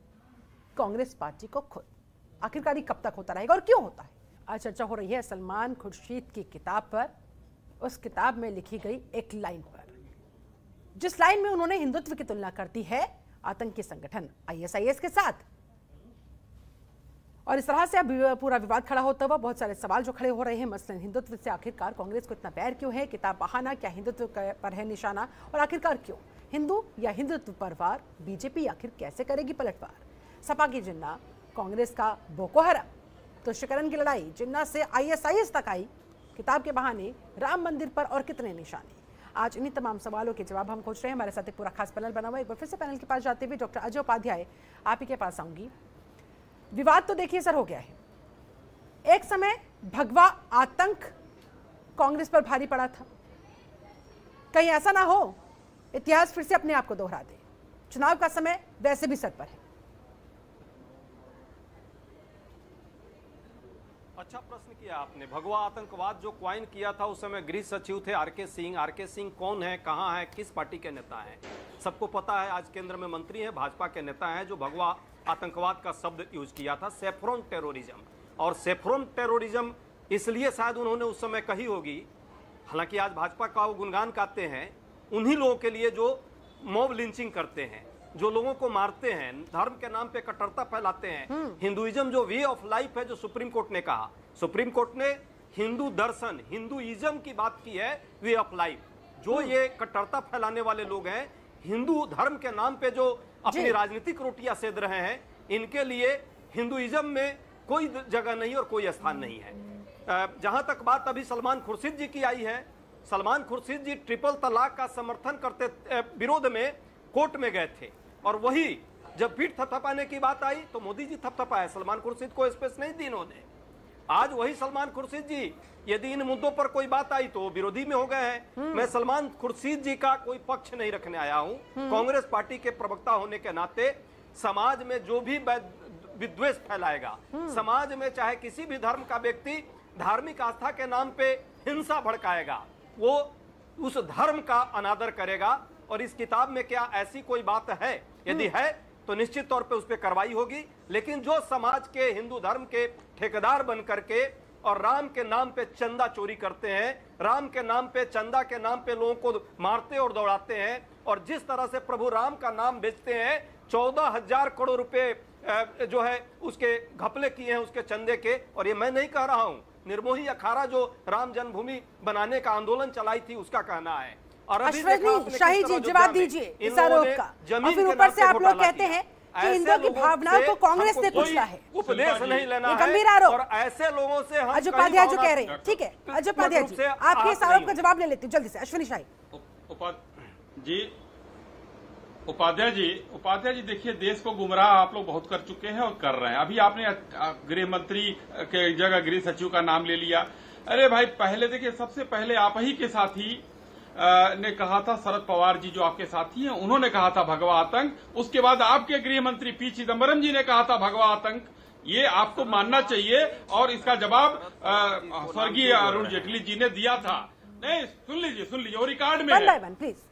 कांग्रेस पार्टी को खुद। आखिरकार ये कब तक होता रहेगा और क्यों होता है? आज चर्चा हो रही है सलमान खुर्शीद की किताब पर, उस किताब में लिखी गई एक लाइन पर, जिस लाइन में उन्होंने हिंदुत्व की तुलना करती है आतंकी संगठन आईएसआईएस के साथ। और इस तरह से अब पूरा विवाद खड़ा होता हुआ बहुत सारे सवाल जो खड़े हो रहे हैं, मसलन हिंदुत्व से आखिरकार कांग्रेस को इतना बैर क्यों है? किताब बहाना, क्या हिंदुत्व पर है निशाना? और आखिरकार क्यों हिंदू या हिंदुत्व पर वार? बीजेपी आखिर कैसे करेगी पलटवार? सपा की जिन्ना, कांग्रेस का बोको हराम, तुष्टिकरण की लड़ाई, जिन्ना से आईएसआईएस तक आई, किताब के बहाने राम मंदिर पर और कितने निशाने। आज इन्हीं तमाम सवालों के जवाब हम खोज रहे हैं। हमारे साथ एक पूरा खास पैनल बना हुआ है। एक बार फिर से पैनल के पास जाते हुए डॉक्टर अजय उपाध्याय, आप ही के पास आऊंगी। विवाद तो देखिए सर हो गया है। एक समय भगवा आतंक कांग्रेस पर भारी पड़ा था। कहीं ऐसा ना हो इतिहास फिर से अपने आप को दोहरा दे। चुनाव का समय वैसे भी सर पर है। अच्छा प्रश्न किया आपने। भगवा आतंकवाद जो क्वाइन किया था उस समय गृह सचिव थे आरके सिंह। आरके सिंह कौन है, कहां है, किस पार्टी के नेता हैं, सबको पता है। आज केंद्र में मंत्री हैं, भाजपा के नेता हैं। जो भगवा आतंकवाद का शब्द यूज किया था, सेफ्रॉन टेररिज्म। और सेफ्रॉन टेररिज्म इसलिए शायद उन्होंने उस समय कही होगी, हालांकि आज भाजपा का वो गुणगान गाते हैं उन्हीं लोगों के लिए जो मॉब लिंचिंग करते हैं, जो लोगों को मारते हैं, धर्म के नाम पे कट्टरता फैलाते हैं। हिंदुइज्म जो वे ऑफ लाइफ है, जो सुप्रीम कोर्ट ने कहा, सुप्रीम कोर्ट ने हिंदू दर्शन, हिंदुइज्म की बात की है, वे ऑफ लाइफ। जो ये कट्टरता फैलाने वाले लोग हैं, हिंदू धर्म के नाम पे जो अपनी राजनीतिक रोटियां सेध रहे हैं, इनके लिए हिंदुइज्म में कोई जगह नहीं और कोई स्थान नहीं है। जहां तक बात अभी सलमान खुर्शीद जी की आई है, सलमान खुर्शीद जी ट्रिपल तलाक का समर्थन करते विरोध में कोर्ट में गए थे, और वही जब पीठ थपथपाने की बात आई तो मोदी जी थपथपाए, सलमान खुर्शीद को स्पेस नहीं दी इन्होंने। आज वही सलमान खुर्शीद जी यदि इन मुद्दों पर कोई बात आई तो विरोधी में हो गए हैं। मैं सलमान खुर्शीद जी का कोई पक्ष नहीं रखने आया हूं। कांग्रेस पार्टी के प्रवक्ता होने के नाते समाज में जो भी विद्वेष फैलाएगा, समाज में चाहे किसी भी धर्म का व्यक्ति धार्मिक आस्था के नाम पे हिंसा भड़काएगा, वो उस धर्म का अनादर करेगा। और इस किताब में क्या ऐसी कोई बात है? यदि है तो निश्चित तौर पे उस पर कार्रवाई होगी। लेकिन जो समाज के हिंदू धर्म के ठेकेदार बन करके और राम के नाम पे चंदा चोरी करते हैं, राम के नाम पे, चंदा के नाम पे लोगों को मारते और दौड़ाते हैं, और जिस तरह से प्रभु राम का नाम बेचते हैं, 14,000 करोड़ रुपए जो है उसके घपले किए हैं उसके चंदे के। और ये मैं नहीं कह रहा हूं, निर्मोही अखाड़ा जो राम जन्मभूमि बनाने का आंदोलन चलाई थी उसका कहना है। और अश्विनी शाही जी जवाब दीजिए इस आरोप का। और फिर ऊपर से आप लोग कहते हैं कि हिंदुओं की भावनाओं को कांग्रेस ने कुचला है। उपदेश नहीं लेना है, गंभीर आरोप। और ऐसे लोगों से हम अजय उपाध्याय जो कह रहे हैं, ठीक है अजय उपाध्याय जी, आपके इस आरोप का जवाब ले लेती हूँ जल्दी से। अश्विनी शाही उपाध्याय जी देखिए, देश को गुमराह आप लोग बहुत कर चुके हैं और कर रहे हैं। अभी आपने गृह मंत्री के जगह गृह सचिव का नाम ले लिया। अरे भाई पहले देखिए, सबसे पहले आप ही के साथी ने कहा था, शरद पवार जी जो आपके साथी हैं, उन्होंने कहा था भगवा आतंक। उसके बाद आपके गृह मंत्री पी चिदम्बरम जी ने कहा था भगवा आतंक। ये आपको मानना चाहिए। और इसका जवाब स्वर्गीय अरुण जेटली जी ने दिया था। नहीं, सुन लीजिए, वो रिकॉर्ड में है,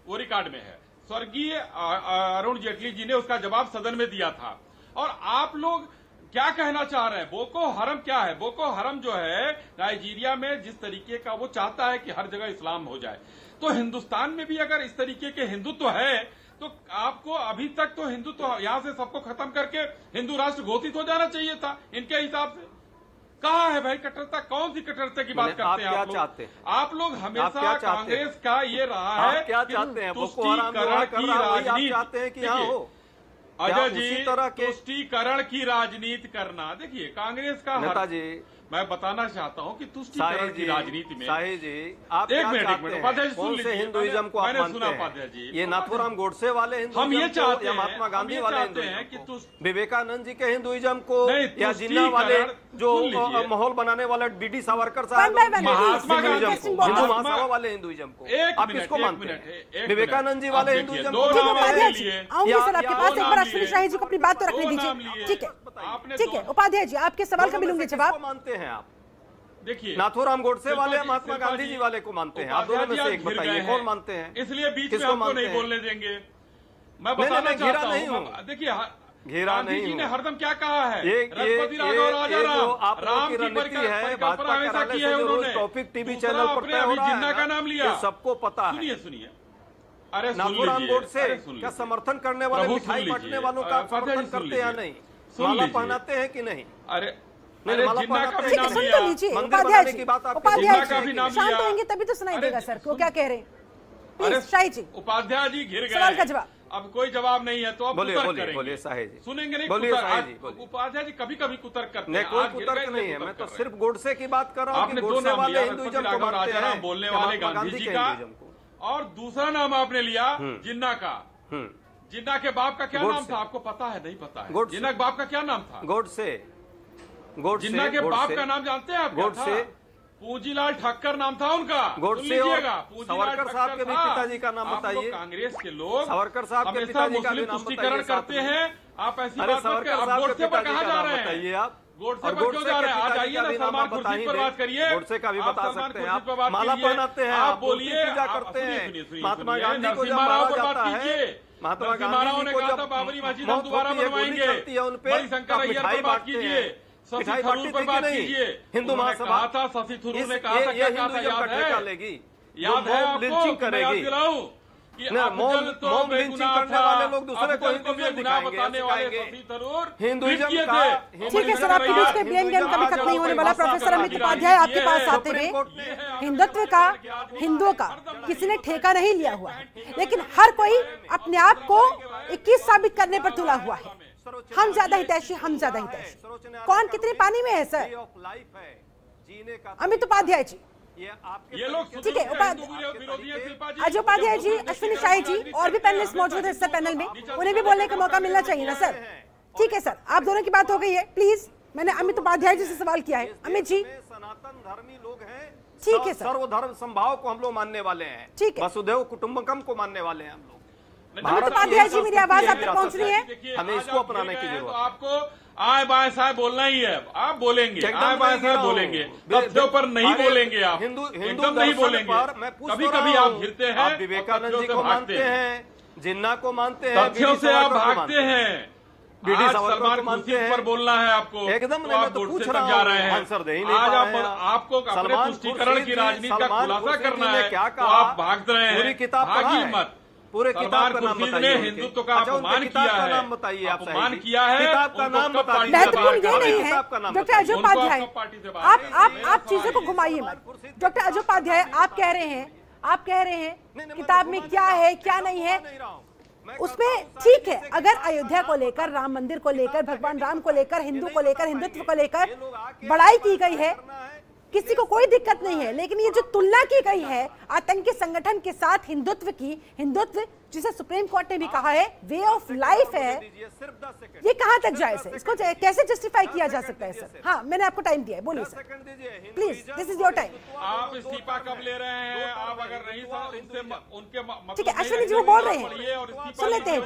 वो रिकॉर्ड में है। स्वर्गीय अरुण जेटली जी ने उसका जवाब सदन में दिया था। और आप लोग क्या कहना चाह रहे हैं? बोको हरम क्या है? बोको हरम जो है नाइजीरिया में जिस तरीके का वो चाहता है कि हर जगह इस्लाम हो जाए, तो हिंदुस्तान में भी अगर इस तरीके के हिंदुत्व है तो आपको अभी तक तो हिंदुत्व यहां से सबको खत्म करके हिंदू राष्ट्र घोषित हो जाना चाहिए था इनके हिसाब से। कहाँ है भाई कट्टरता? कौन सी कट्टरता की बात करते हैं आप लोग? आप लोग हमेशा कांग्रेस का ये रहा है क्या चाहते हैं? तुष्टीकरण की राजनीति। अजय जी, तुष्टीकरण की राजनीति करना, देखिए कांग्रेस का नेताजी, मैं बताना चाहता हूं कि तुष्टीकरण की राजनीति में शाही जी आप एक मिनट उपाध्याय जी सुन लीजिए। हिंदुइज्म को आप मानते हैं? उपाध्याय जी, ये नाथूराम गोडसे वाले हिंदुइज्म हम ये चाहते हैं, महात्मा गांधी वाले हिंदुइज्म कि विवेकानंद जी के हिंदुइज्म को, या जिन्ना वाले जो माहौल बनाने वाले बीडी सावरकर साहब महात्मा गांधी हिंदू महासभा वाले हिंदुइज्म को आप किसको मानते हैं? विवेकानंद जी वाले हिंदुइज्म को? उपाध्याय जी आऊंगी सर आपके पास। एक बार अश्विनी शाही जी को अपनी बात तो रखने दीजिए। ठीक है उपाध्याय जी, आपके सवाल का मिलूंगे जवाब। मानते हैं आप? देखिए, नाथूराम गोडसे वाले महात्मा गांधी जी वाले को मानते हैं? आप दोनों में से एक बताइए, कौन मानते हैं? इसलिए बीच में आपको नहीं बोलने देंगे। मैं बताना चाहता हूं, देखिए गांधी जी ने हरदम क्या कहा है? रघुपति राघव राजा राम की परिकल्पना हमेशा की है उन्होंने। टॉपिक टीवी चैनल पर अभी जिन्ना का नाम लिया, सबको पता है। सुनिए, अरे नाथूराम गोडसे क्या समर्थन करने वाले, मिठाई बांटने वालों का समर्थन करते हैं या नहीं? माला पहनाते हैं कि नहीं? अरे जिन्ना का भी नाम लिया, उपाध्याय जी शांत होंगे तभी तो सुनाई देगा सर वो क्या कह रहे हैं। शाही जी, उपाध्याय जी घिर गए, सवाल का जवाब। अब कोई जवाब नहीं है तो अब बोलिए शाही जी, सुनेंगे नहीं? उपाध्याय जी कभी कभी कुतर्क करते हैं। कोई कुतर्क नहीं है, मैं तो सिर्फ गोडसे की बात कर रहा हूँ। आपने दो नाम लिया, रघुपति राघव राजा बोलने वाले गांधी जी का, और दूसरा नाम आपने लिया जिन्ना का। जिन्ना के बाप का क्या नाम था आपको पता है? नहीं पता है। जिन्ना के बाप का क्या नाम था? गोडसे। जिन्ना के बाप का नाम जानते हैं आप? गोडसे। पूंजीलाल ठक्कर नाम था उनका। गोडसे और सावरकर साहब के भी पिताजी का नाम बताइए। कांग्रेस के लोग सावरकर साहब के पिताजी का भी नाम तुष्टिकरण करते हैं। आप ऐसी बात करके आप गोडसे पर कहाँ जा रहे हैं? बताइए आप गोडसे पर क्यों जा रहे हैं? आज आइए ना, सलमान खुर्शीद पर बात करिए। गोडसे का भी बता सकते हैं आप। माला पहनाते हैं, आप बोलिए, पूजा करते हैं। महात्मा गांधी को जब नरसिम्हा राव मारा पर बात जाता है, कीजिए। महात्मा नरसिम्हा राव गांधी ने को कहा था जब बाबरी मस्जिद हम दोबारा बनवाएंगे। मणिशंकर अय्यर पर बात कीजिए। शशि थरूर पर बात कीजिए। हिंदू महासभा कहा था, शशि थरूर ने कहा था, क्या कहा था याद है? याद है आपको? मैं याद दिलाऊं कि मॉब लिंचिंग करने वाले लोग दूसरे को हिंदुइज्म गुनाह बताने वाले शशि थरूर हिंदुइज्म किए का। थे। ठीक है सर, आपके बीच के ब्लेम गेम कभी खत्म नहीं होने वाला। प्रोफेसर अमित उपाध्याय आपके पास आते हुए, हिंदुत्व का, हिंदुओं का किसी ने ठेका नहीं लिया हुआ है, लेकिन हर कोई अपने आप को 21 साबित करने पर तुला हुआ है। हम ज्यादा हितैषी, हम ज्यादा हितैषी। कौन कितने पानी में है सर? अमित उपाध्याय जी, ये लोग ठीक है, अजय उपाध्याय जी, अश्विनी शाही जी और भी पैनलिस्ट मौजूद है इस पैनल में, उन्हें भी बोलने का मौका मिलना चाहिए ना सर। ठीक है सर, आप दोनों की बात हो गई है, प्लीज। मैंने अमित उपाध्याय जी से सवाल किया है। अमित जी, सनातन धर्मी लोग हैं, ठीक है सर, सर्वधर्म संभाव को हम लोग मानने वाले हैं, ठीक है, वसुधैव कुटुंबकम को मानने वाले हैं हम लोग। अमित उपाध्याय जी, मेरी आवाज आप तक पहुंच रही है? हमें इसको अपनाने की जरूरत है। आपको आए बाएं साए बोलना ही है। आप बोलेंगे, आए बाएं साए बोलेंगे, तथ्यों पर नहीं बोलेंगे आप, एकदम नहीं बोलेंगे। कभी कभी आप घिरते हैं, आप विवेकानंद जी को मानते हैं, जिन्ना को मानते हैं, तथ्यों से आप भागते हैं। आज सलमान खुर्शीद पर बोलना है आपको, एकदम तो आप पूछ जा रहे हैं। आंसर दे ही नहीं आज पा रहे हैं। आपको अपने तुष्टीकरण की राजनीति का खुलासा करना है, तो आप भाग रहे हैं। पूरी किताब भागिए मत। पूरे किताब का नाम बताइए। हिंदुत्व का अपमान किया है, नाम बताइए। आप अपमान किया है, किताब का नाम बताइए। महत्वपूर्ण ये नहीं है डॉक्टर अजय उपाध्याय, आप चीजों को घुमाइए मत। डॉक्टर अजय उपाध्याय, आप कह रहे हैं किताब में क्या है क्या नहीं है, उसमें ठीक है, अगर अयोध्या को लेकर, राम मंदिर को लेकर, भगवान राम को लेकर, हिंदू को लेकर, हिंदुत्व को लेकर बड़ाई की गई है, किसी को कोई दिक्कत नहीं है। लेकिन ये जो तुलना की गई है आतंकी संगठन के साथ हिंदुत्व की, हिंदुत्व जिसे सुप्रीम कोर्ट ने भी कहा है वे ऑफ लाइफ है, ये कहां तक जायज है? इसको कैसे जस्टिफाई किया जा सकता है सर? हाँ, मैंने आपको टाइम दिया है, बोलिए sir, please, this is your time. आप इस्तीफा कब ले रहे हैं? आप अगर नहीं उनके ठीक है, अश्विनी जी वो बोल रहे हैं, सुन लेते हैं,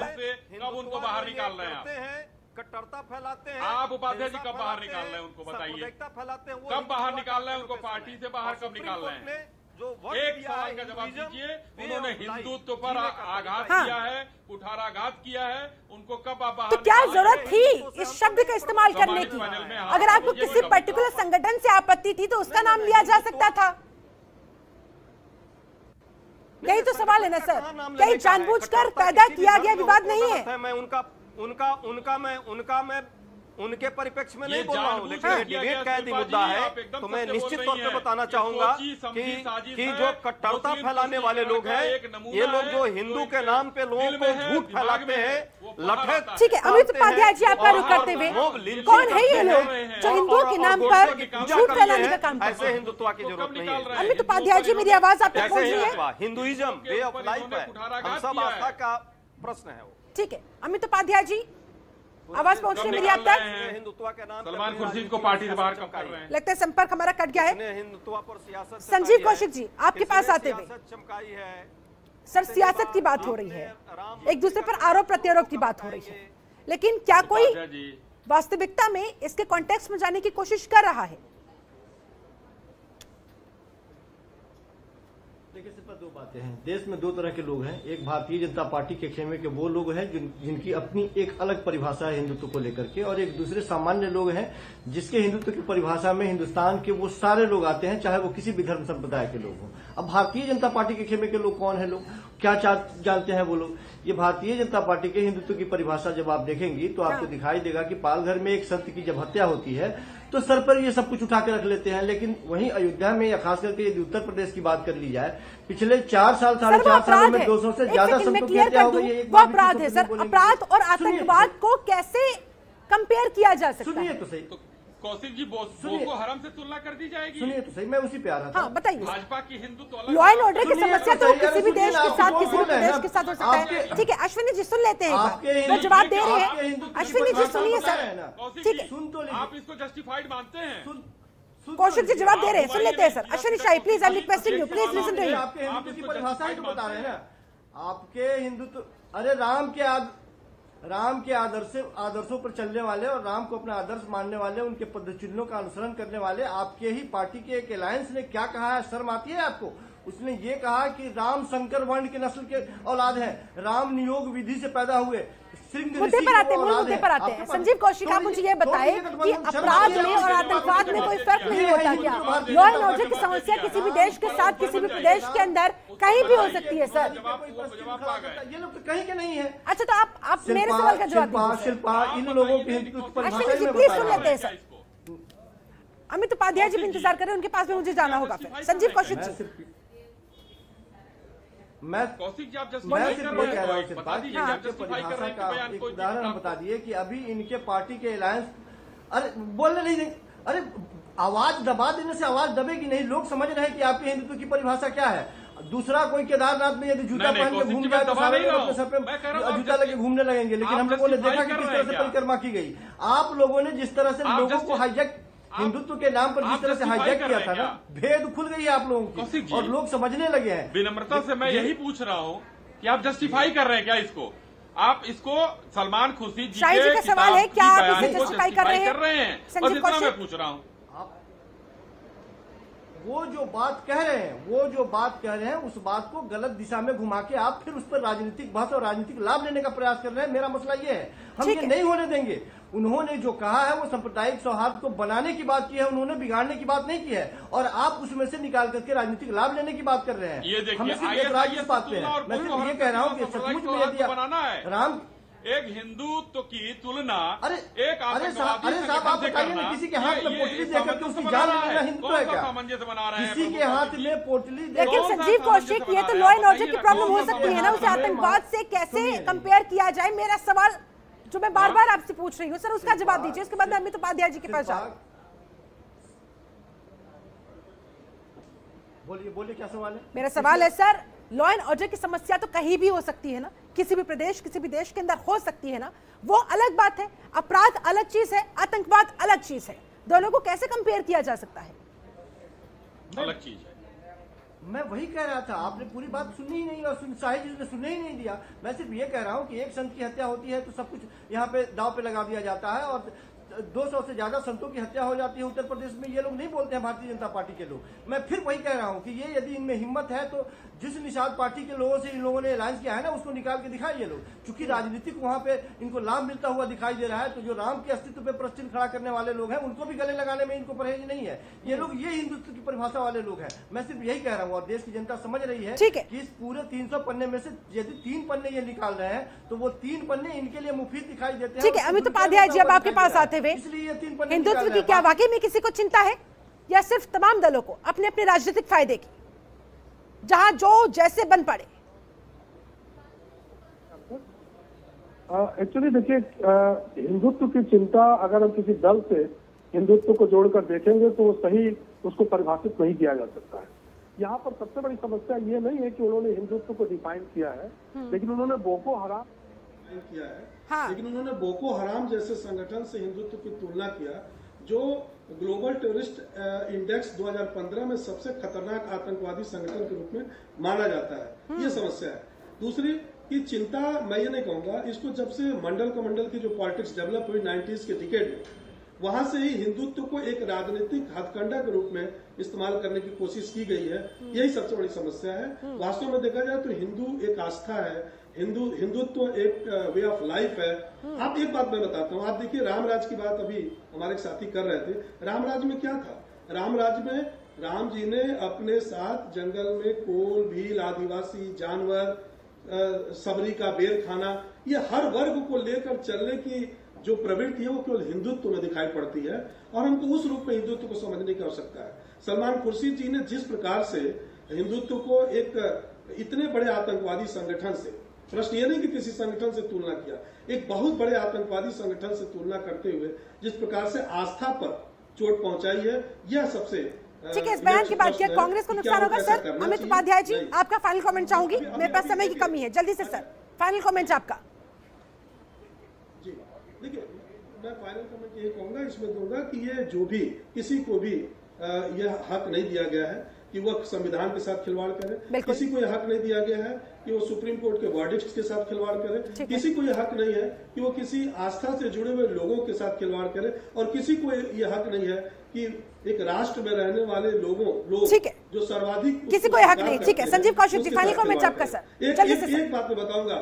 कब उनको बाहर निकाल रहे हैं आप? कट्टरता फैलाते हैं आप। उपाध्याय जी कब बाहर निकाल रहे हैं उनको बताइए, कब बाहर निकाल रहे हैं उनको? पार्टी से बाहर कब निकाल रहे हैं? एक सवाल का जवाब दीजिए। उन्होंने हिंदुत्व पर आघात किया है, कुठाराघात किया है, उनको कब आप बाहर? तो क्या जरूरत थी इस शब्द का इस्तेमाल करने की? अगर आपको किसी पर्टिकुलर संगठन से आपत्ति थी तो उसका नाम लिया जा सकता था। यही तो सवाल है ना सर, कहीं जानबूझकर पैदा किया गया विवाद नहीं है। मैं उनके परिप्रेक्ष्य में नहीं बोल रहा हूँ, लेकिन ये डिबेट का यदि मुद्दा है तो मैं निश्चित तौर पे बताना चाहूंगा कि जो कट्टरता फैलाने वाले लोग हैं, ये लोग जो हिंदू के नाम पे लोगों को झूठ फैलाते हैं, लठे। ठीक है, अमित उपाध्याय जी, आपका रुख करते हुए, कौन है ये लोग जो हिंदुओं के नाम पर झूठ फैलाने का काम करते हैं? ऐसे हिंदुत्व की जरूरत नहीं है। अमित उपाध्याय जी, मेरी आवाज आप तक पहुंच रही है? हिंदुइज्म वे ऑफ लाइफ है, हम सब आस्था का प्रश्न है वो। ठीक है, अमित उपाध्याय जी, आवाज पहुंच रही है मेरी आप तक? हिंदुत्व के नाम सलमान खुर्शीद को पार्टी से बाहर कब कर रहे हैं? लगता है संपर्क हमारा कट गया है। हिंदुत्व पर सियासत, संजीव कौशिक जी, आपके पास आते हुए, चमकाई है सर सियासत की बात हो रही है, एक दूसरे पर आरोप प्रत्यारोप की बात हो रही है, लेकिन क्या कोई वास्तविकता में इसके कॉन्टेक्स्ट में जाने की कोशिश कर रहा है? देखिए, सिर्फ दो बातें हैं। देश में दो तरह के लोग हैं, एक भारतीय जनता पार्टी के खेमे के वो लोग हैं जिनकी अपनी एक अलग परिभाषा है हिंदुत्व को लेकर के, और एक दूसरे सामान्य लोग हैं जिसके हिंदुत्व की परिभाषा में हिंदुस्तान के वो सारे लोग आते हैं, चाहे वो किसी भी धर्म संप्रदाय के लोग हों। अब भारतीय जनता पार्टी के खेमे के लोग कौन है, लोग क्या जानते हैं वो लोग? ये भारतीय जनता पार्टी के हिंदुत्व की परिभाषा जब आप देखेंगी तो आपको दिखाई देगा कि पालघर में एक संत की जब हत्या होती है तो सर पर ये सब कुछ उठा के रख लेते हैं, लेकिन वहीं अयोध्या में या खास करके यदि उत्तर प्रदेश की बात कर ली जाए, पिछले 4 साल 4.5 सालों में 200 से ज्यादा संतों की हत्या हो गई है। वो अपराध है सर, अपराध और आतंकवाद को कैसे कंपेयर किया जा सकता है? सुनिए तो सही, कौशिक जी बोको हराम से तुलना कर दी जाएगी। सुनिए तो सही, मैं उसी पे आ रहा था। हाँ बताइए। भाजपा की हिंदुत्व अलग, लॉ एंड ऑर्डर की समस्या तो किसी भी देश के साथ, किसी भी प्रदेश के साथ हो सकता है। आपके- ठीक है, अश्विनी जी सुन लेते हैं, आपके तो जवाब दे रहे आपके हैं। हिंदुत्व की अश्विनी जी परिभाषा सुनिए पता सर, है ना? कौशिक ठीक जी, है। सुन तो लीजिए। आप इसको जस्टिफाइड मानते हैं? कौशिक जी जवाब दे रहे हैं, सुन लेते हैं sir. Ashwini Shahi please, I am requesting you, please listen to ये यू। आपके आप हिंदुत्व की इसको परिभाषा ही तो justified बता रहे हैं मानते ना। आपके हिंदुत्व, अरे राम के आदर्शों पर चलने वाले और राम को अपना आदर्श मानने वाले, उनके पदचिन्हों का अनुसरण करने वाले आपके ही पार्टी के एक अलायंस ने क्या कहा है, शर्म आती है आपको? उसने ये कहा कि राम शंकर वर्ण के नस्ल के औलाद है, राम नियोग विधि से पैदा हुए, मुद्दे पर आते हैं, मूल मुद्दे पर आते हैं। संजीव कौशिक, आप मुझे ये बताएं कि अपराध में और आतंकवाद में कोई फर्क नहीं होता क्या? लॉ एंड ऑर्डर की समस्या किसी भी देश के साथ, किसी भी प्रदेश के अंदर कहीं भी हो सकती है सर। ये लोग तो कहीं के नहीं है। अच्छा, तो आप मेरे सवाल का जवाब दीजिए। शिल्पा इन लोगों की हिंदुत्व की परिभाषा अश्विनी जी ही मैं प्लीज बता सुन रहा लेते हैं सर। अमित उपाध्याय जी भी इंतजार कर रहे हैं, उनके पास भी मुझे जाना होगा फिर। संजीव कौशिक जी, मैं कौशिक जी, आप मैं जस्टिफाई सिर्फ कर ये रहे कह रहा हूँ हैं, सिर्फ बता दीजिए कि आप आपके जस्टिफाई कर परिभाषा रहे हैं का कि बयान एक कोई उदाहरण बता दिए कि अभी इनके पार्टी के अलायंस, अरे बोलने नहीं देंगे, अरे आवाज दबा देने से आवाज दबेगी नहीं। लोग समझ रहे हैं कि आपके हिंदुत्व की परिभाषा क्या है। दूसरा कोई केदारनाथ में यदि जूता पहन के घूम जाए तो सारे लोग अपने सर पे जूता लगे घूमने लगेंगे, लेकिन हम लोगों ने देखा कि किस तरह से परिक्रमा की गई। आप लोगों ने जिस तरह से लोगों को हाईजैक, हिंदुत्व के नाम पर जिस तरह से हाईजैक किया था ना, भेद खुल गई है आप लोगों की और लोग समझने लगे हैं। विनम्रता से मैं यही पूछ रहा हूँ कि आप जस्टिफाई कर रहे हैं क्या इसको? आप इसको सलमान खुर्शीद जी शाही जी का के सवाल है, किताब क्या की आप बयान इसे को justify कर रहे हैं? बस संजीव इतना मैं कौशिक? पूछ रहा हूँ। वो जो बात कह रहे हैं उस बात को गलत दिशा में घुमा के आप फिर उस पर राजनीतिक बहस और राजनीतिक लाभ लेने का प्रयास कर रहे हैं। मेरा मसला ये है, हम ये नहीं होने देंगे। उन्होंने जो कहा है वो सांप्रदायिक सौहार्द को बनाने की बात की है, उन्होंने बिगाड़ने की बात नहीं की है, और आप उसमें से निकाल करके राजनीतिक लाभ लेने की बात कर रहे हैं। ये देखिए, हम सिर्फ ऐतराज इस बात पे है। मैं सिर्फ ये कह रहा हूँ कि सचमुच में यदि बनाना है राम, एक हिंदुत्व की तुलना साहब एक आप बताइए ना, किसी के हाथ में पोटली देकर के उसकी जान लेना हिंदुत्व है क्या? सामंजस्य बना रहे हैं किसी के हाथ में पोटली लेकिन संजीव कौशिक, ये तो लॉ एंड ऑर्डर की प्रॉब्लम हो सकती है ना, उसे आतंकवाद से कैसे कंपेयर किया जाए? मेरा सवाल जो मैं बार बार आपसे पूछ रही हूँ सर, उसका जवाब दीजिए। उसके बाद मैं अमित उपाध्याय जी के पास जा रहा हूँ। बोलिए क्या सवाल है? मेरा सवाल है सर, लॉ एंड ऑर्डर की समस्या तो कहीं भी हो सकती है ना, किसी भी प्रदेश, किसी भी देश के अंदर हो सकती है ना, वो अलग बात है। अपराध अलग चीज है, आतंकवाद अलग चीज है। दोनों को कैसे कंपेयर किया जा सकता है? अलग चीज है। मैं वही कह रहा था, आपने पूरी बात सुनी ही नहीं और शाही जी ने सुनने ही नहीं दिया। मैं सिर्फ ये कह रहा हूँ कि एक संत की हत्या होती है तो सब कुछ यहाँ पे दाव पे लगा दिया जाता है, और 200 से ज्यादा संतों की हत्या हो जाती है उत्तर प्रदेश में। ये लोग नहीं बोलते हैं, भारतीय जनता पार्टी के लोग। मैं फिर वही कह रहा हूं कि ये यदि इनमें हिम्मत है तो जिस निषाद पार्टी के लोगों से इन लोगों ने अलायंस किया है ना, उसको निकाल के दिखाए ये लोग। चूंकि राजनीतिक वहां पे इनको लाभ मिलता हुआ दिखाई दे रहा है, तो जो राम के अस्तित्व पे प्रश्न खड़ा करने वाले लोग हैं उनको भी गले लगाने में इनको परहेज नहीं है। ये लोग ये हिंदुत्व की परिभाषा वाले लोग हैं। मैं सिर्फ यही कह रहा हूँ, और देश की जनता समझ रही है कि इस पूरे 300 पन्ने में से यदि 3 पन्ने ये निकाल रहे हैं तो वो 3 पन्ने इनके लिए मुफीद दिखाई देते हैं। ठीक है अमित उपाध्याय जी, अब आपके पास आते हुए, हिंदुत्व की क्या वाकई में किसी को चिंता है, या सिर्फ तमाम दलों को अपने अपने राजनीतिक फायदे की, जहां जो जैसे बन पड़े? एक्चुअली देखिए, हिंदुत्व की चिंता अगर हम किसी दल से हिंदुत्व को जोड़कर देखेंगे तो सही उसको परिभाषित नहीं किया जा सकता है। यहाँ पर सबसे बड़ी समस्या ये नहीं है कि उन्होंने हिंदुत्व को डिफाइन किया है, लेकिन उन्होंने बोको हराम किया है। हाँ। लेकिन उन्होंने बोको हराम जैसे संगठन से हिंदुत्व की तुलना किया, जो ग्लोबल टेररिस्ट इंडेक्स 2015 में सबसे खतरनाक आतंकवादी संगठन के रूप में माना जाता है। ये समस्या है। दूसरी की चिंता मैं ये नहीं कहूंगा, इसको जब से मंडल कमंडल की जो पॉलिटिक्स डेवलप हुई 90s के डिकेड में, वहां से ही हिंदुत्व को एक राजनीतिक हथकंडा के रूप में इस्तेमाल करने की कोशिश की गई है। यही सबसे बड़ी समस्या है। वास्तव में देखा जाए तो हिंदू एक आस्था है, हिंदुत्व एक वे ऑफ लाइफ है। आप एक बात मैं बताता हूँ, आप देखिए रामराज की बात अभी हमारे साथी कर रहे थे। रामराज में क्या था? रामराज में राम जी ने अपने साथ जंगल में कोल, भील, आदिवासी, जानवर, सबरी का बेर खाना, ये हर वर्ग को लेकर चलने की जो प्रवृत्ति है वो केवल हिंदुत्व में दिखाई पड़ती है, और हमको उस रूप में हिंदुत्व को समझने की आवश्यकता है। सलमान खुर्शीद जी ने जिस प्रकार से हिंदुत्व को एक इतने बड़े आतंकवादी संगठन से, प्रश्न ये नहीं कि किसी संगठन से तुलना किया, एक बहुत बड़े आतंकवादी संगठन से तुलना करते हुए जिस प्रकार से आस्था पर चोट पहुंचाई है, यह सबसे ठीक है। इस बयान की बात किया, कांग्रेस को नुकसान होगा। सर अमित उपाध्याय जी, आपका फाइनल कमेंट चाहूंगी, मेरे पास समय की कमी है, जल्दी से सर फाइनल कमेंट आपका। जी देखिए, मैं फाइनल कमेंट ये कहूंगा, इसमें दूंगा कि ये जो भी किसी को भी यह हक नहीं दिया गया है कि वह संविधान के साथ खिलवाड़ करे, किसी को यह हक नहीं दिया गया है कि वो सुप्रीम कोर्ट के वर्डिक्ट के साथ खिलवाड़ करे, किसी को यह हक नहीं है कि वो किसी आस्था से जुड़े हुए लोगों के साथ खिलवाड़ करे, और किसी को यह हक नहीं है कि एक राष्ट्र में रहने वाले लोग ठीक है जो सर्वाधिक, किसी को यह हक नहीं। ठीक है, संजीव कौशिक जी फाइनल कमेंट आपका सर। एक बात मैं बताऊंगा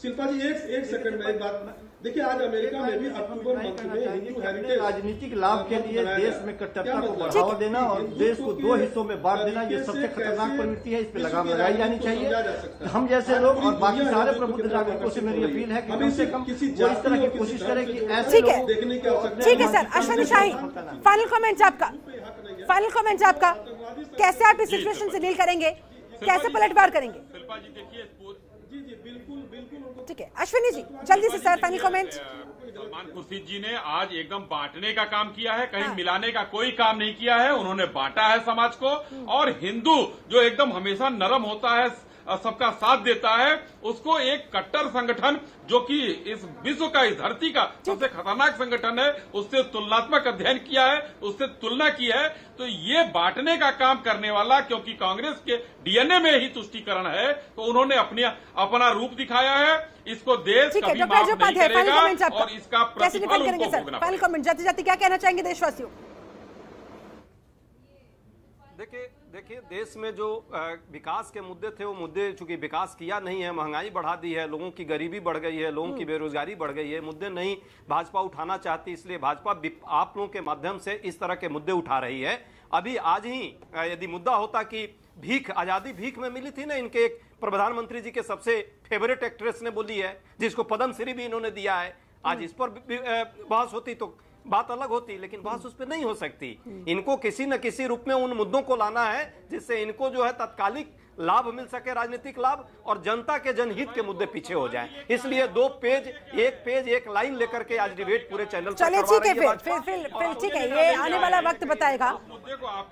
शिल्पा जी, एक सेकंड में एक बात। देखिए, आज अमेरिका में भी अक्टूबर मंथ में हिंदू हेरिटेज राजनीतिक लाभ के लिए देश में कट्टरता को बढ़ावा देना और देश को दो हिस्सों में बांट देना, ये सबसे खतरनाक प्रवृत्ति है। इस पर लगाम लगाई जानी चाहिए। हम जैसे लोग और बाकी सारे प्रबुद्ध नागरिकों से मेरी अपील है कि कम से कम वो इस तरह की कोशिश करें कि ऐसे लोग देखने की आवश्यकता। ठीक है सर, अश्विनी शाही फाइनल कमेंट आपका, फाइनल कमेंट आपका, कैसे आप इस सिचुएशन से डील करेंगे, कैसे पलटवार करेंगे? शिल्पा जी देखिए, जी बिल्कुल। ठीक है अश्विनी जी, जल्दी से sir final comment. Salman Khurshid ji ने आज एकदम बांटने का काम किया है, कहीं मिलाने का कोई काम नहीं किया है। उन्होंने बांटा है समाज को, और हिंदू जो एकदम हमेशा नरम होता है, सबका साथ देता है, उसको एक कट्टर संगठन जो कि इस विश्व का, इस धरती का सबसे खतरनाक संगठन है, उससे तुलनात्मक अध्ययन किया है, उससे तुलना की है। तो ये बांटने का काम करने वाला, क्योंकि कांग्रेस के डीएनए में ही तुष्टीकरण है, तो उन्होंने अपना रूप दिखाया है। इसको देश कभी माफ नहीं करेगा और इसका प्रतिफल उनको भोगना फाइनल कमेंट जाते जाते क्या कहना चाहेंगे देशवासियों? देखिए देश में जो विकास के मुद्दे थे, वो मुद्दे चूंकि विकास किया नहीं है, महंगाई बढ़ा दी है, लोगों की गरीबी बढ़ गई है, लोगों की बेरोजगारी बढ़ गई है, मुद्दे नहीं भाजपा उठाना चाहती, इसलिए भाजपा आप लोगों के माध्यम से इस तरह के मुद्दे उठा रही है। अभी आज ही यदि मुद्दा होता कि भीख, आजादी भीख में मिली थी ना, इनके एक प्रधानमंत्री जी के सबसे फेवरेट एक्ट्रेस ने बोली है, जिसको पद्म श्री भी इन्होंने दिया है, आज इस पर बहस होती तो बात अलग होती, लेकिन बहस उस पर नहीं हो सकती। इनको किसी न किसी रूप में उन मुद्दों को लाना है जिससे इनको जो है तत्कालिक लाभ मिल सके, राजनीतिक लाभ, और जनता के जनहित के मुद्दे पीछे हो जाएं। इसलिए 2 पेज, 1 पेज 1 लाइन लेकर के आज डिबेट पूरे चैनल पर चलिए ठीक है, फिर ठीक है, ये आने वाला वक्त बताएगा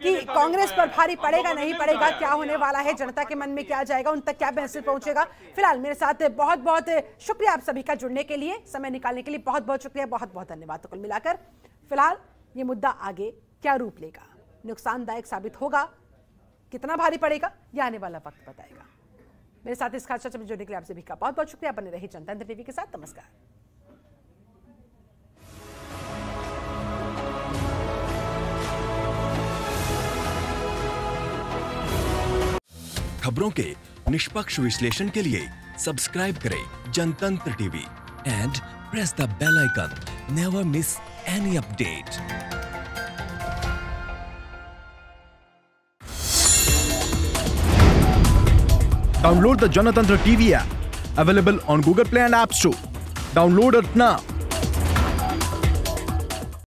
कि कांग्रेस पर भारी पड़ेगा नहीं पड़ेगा, क्या होने वाला है, जनता के मन में क्या जाएगा, उन तक क्या मैसेज पहुंचेगा। फिलहाल मेरे साथ बहुत बहुत शुक्रिया आप सभी का जुड़ने के लिए, समय निकालने के लिए बहुत बहुत शुक्रिया, बहुत बहुत धन्यवाद। तो कुल मिलाकर फिलहाल ये मुद्दा आगे क्या रूप लेगा, नुकसानदायक साबित होगा, कितना भारी पड़ेगा, यह आने वाला वक्त बताएगा। मेरे साथ इस खास चर्चा में जुड़ने के लिए आप सभी का बहुत बहुत शुक्रिया। बने रहिए जनतंत्र टीवी के साथ। नमस्कार। खबरों के निष्पक्ष विश्लेषण के लिए सब्सक्राइब करें Janatantra TV and press the bell icon. Never miss any update. Download the Janatantra TV app, available on Google Play and App Store. Download it now.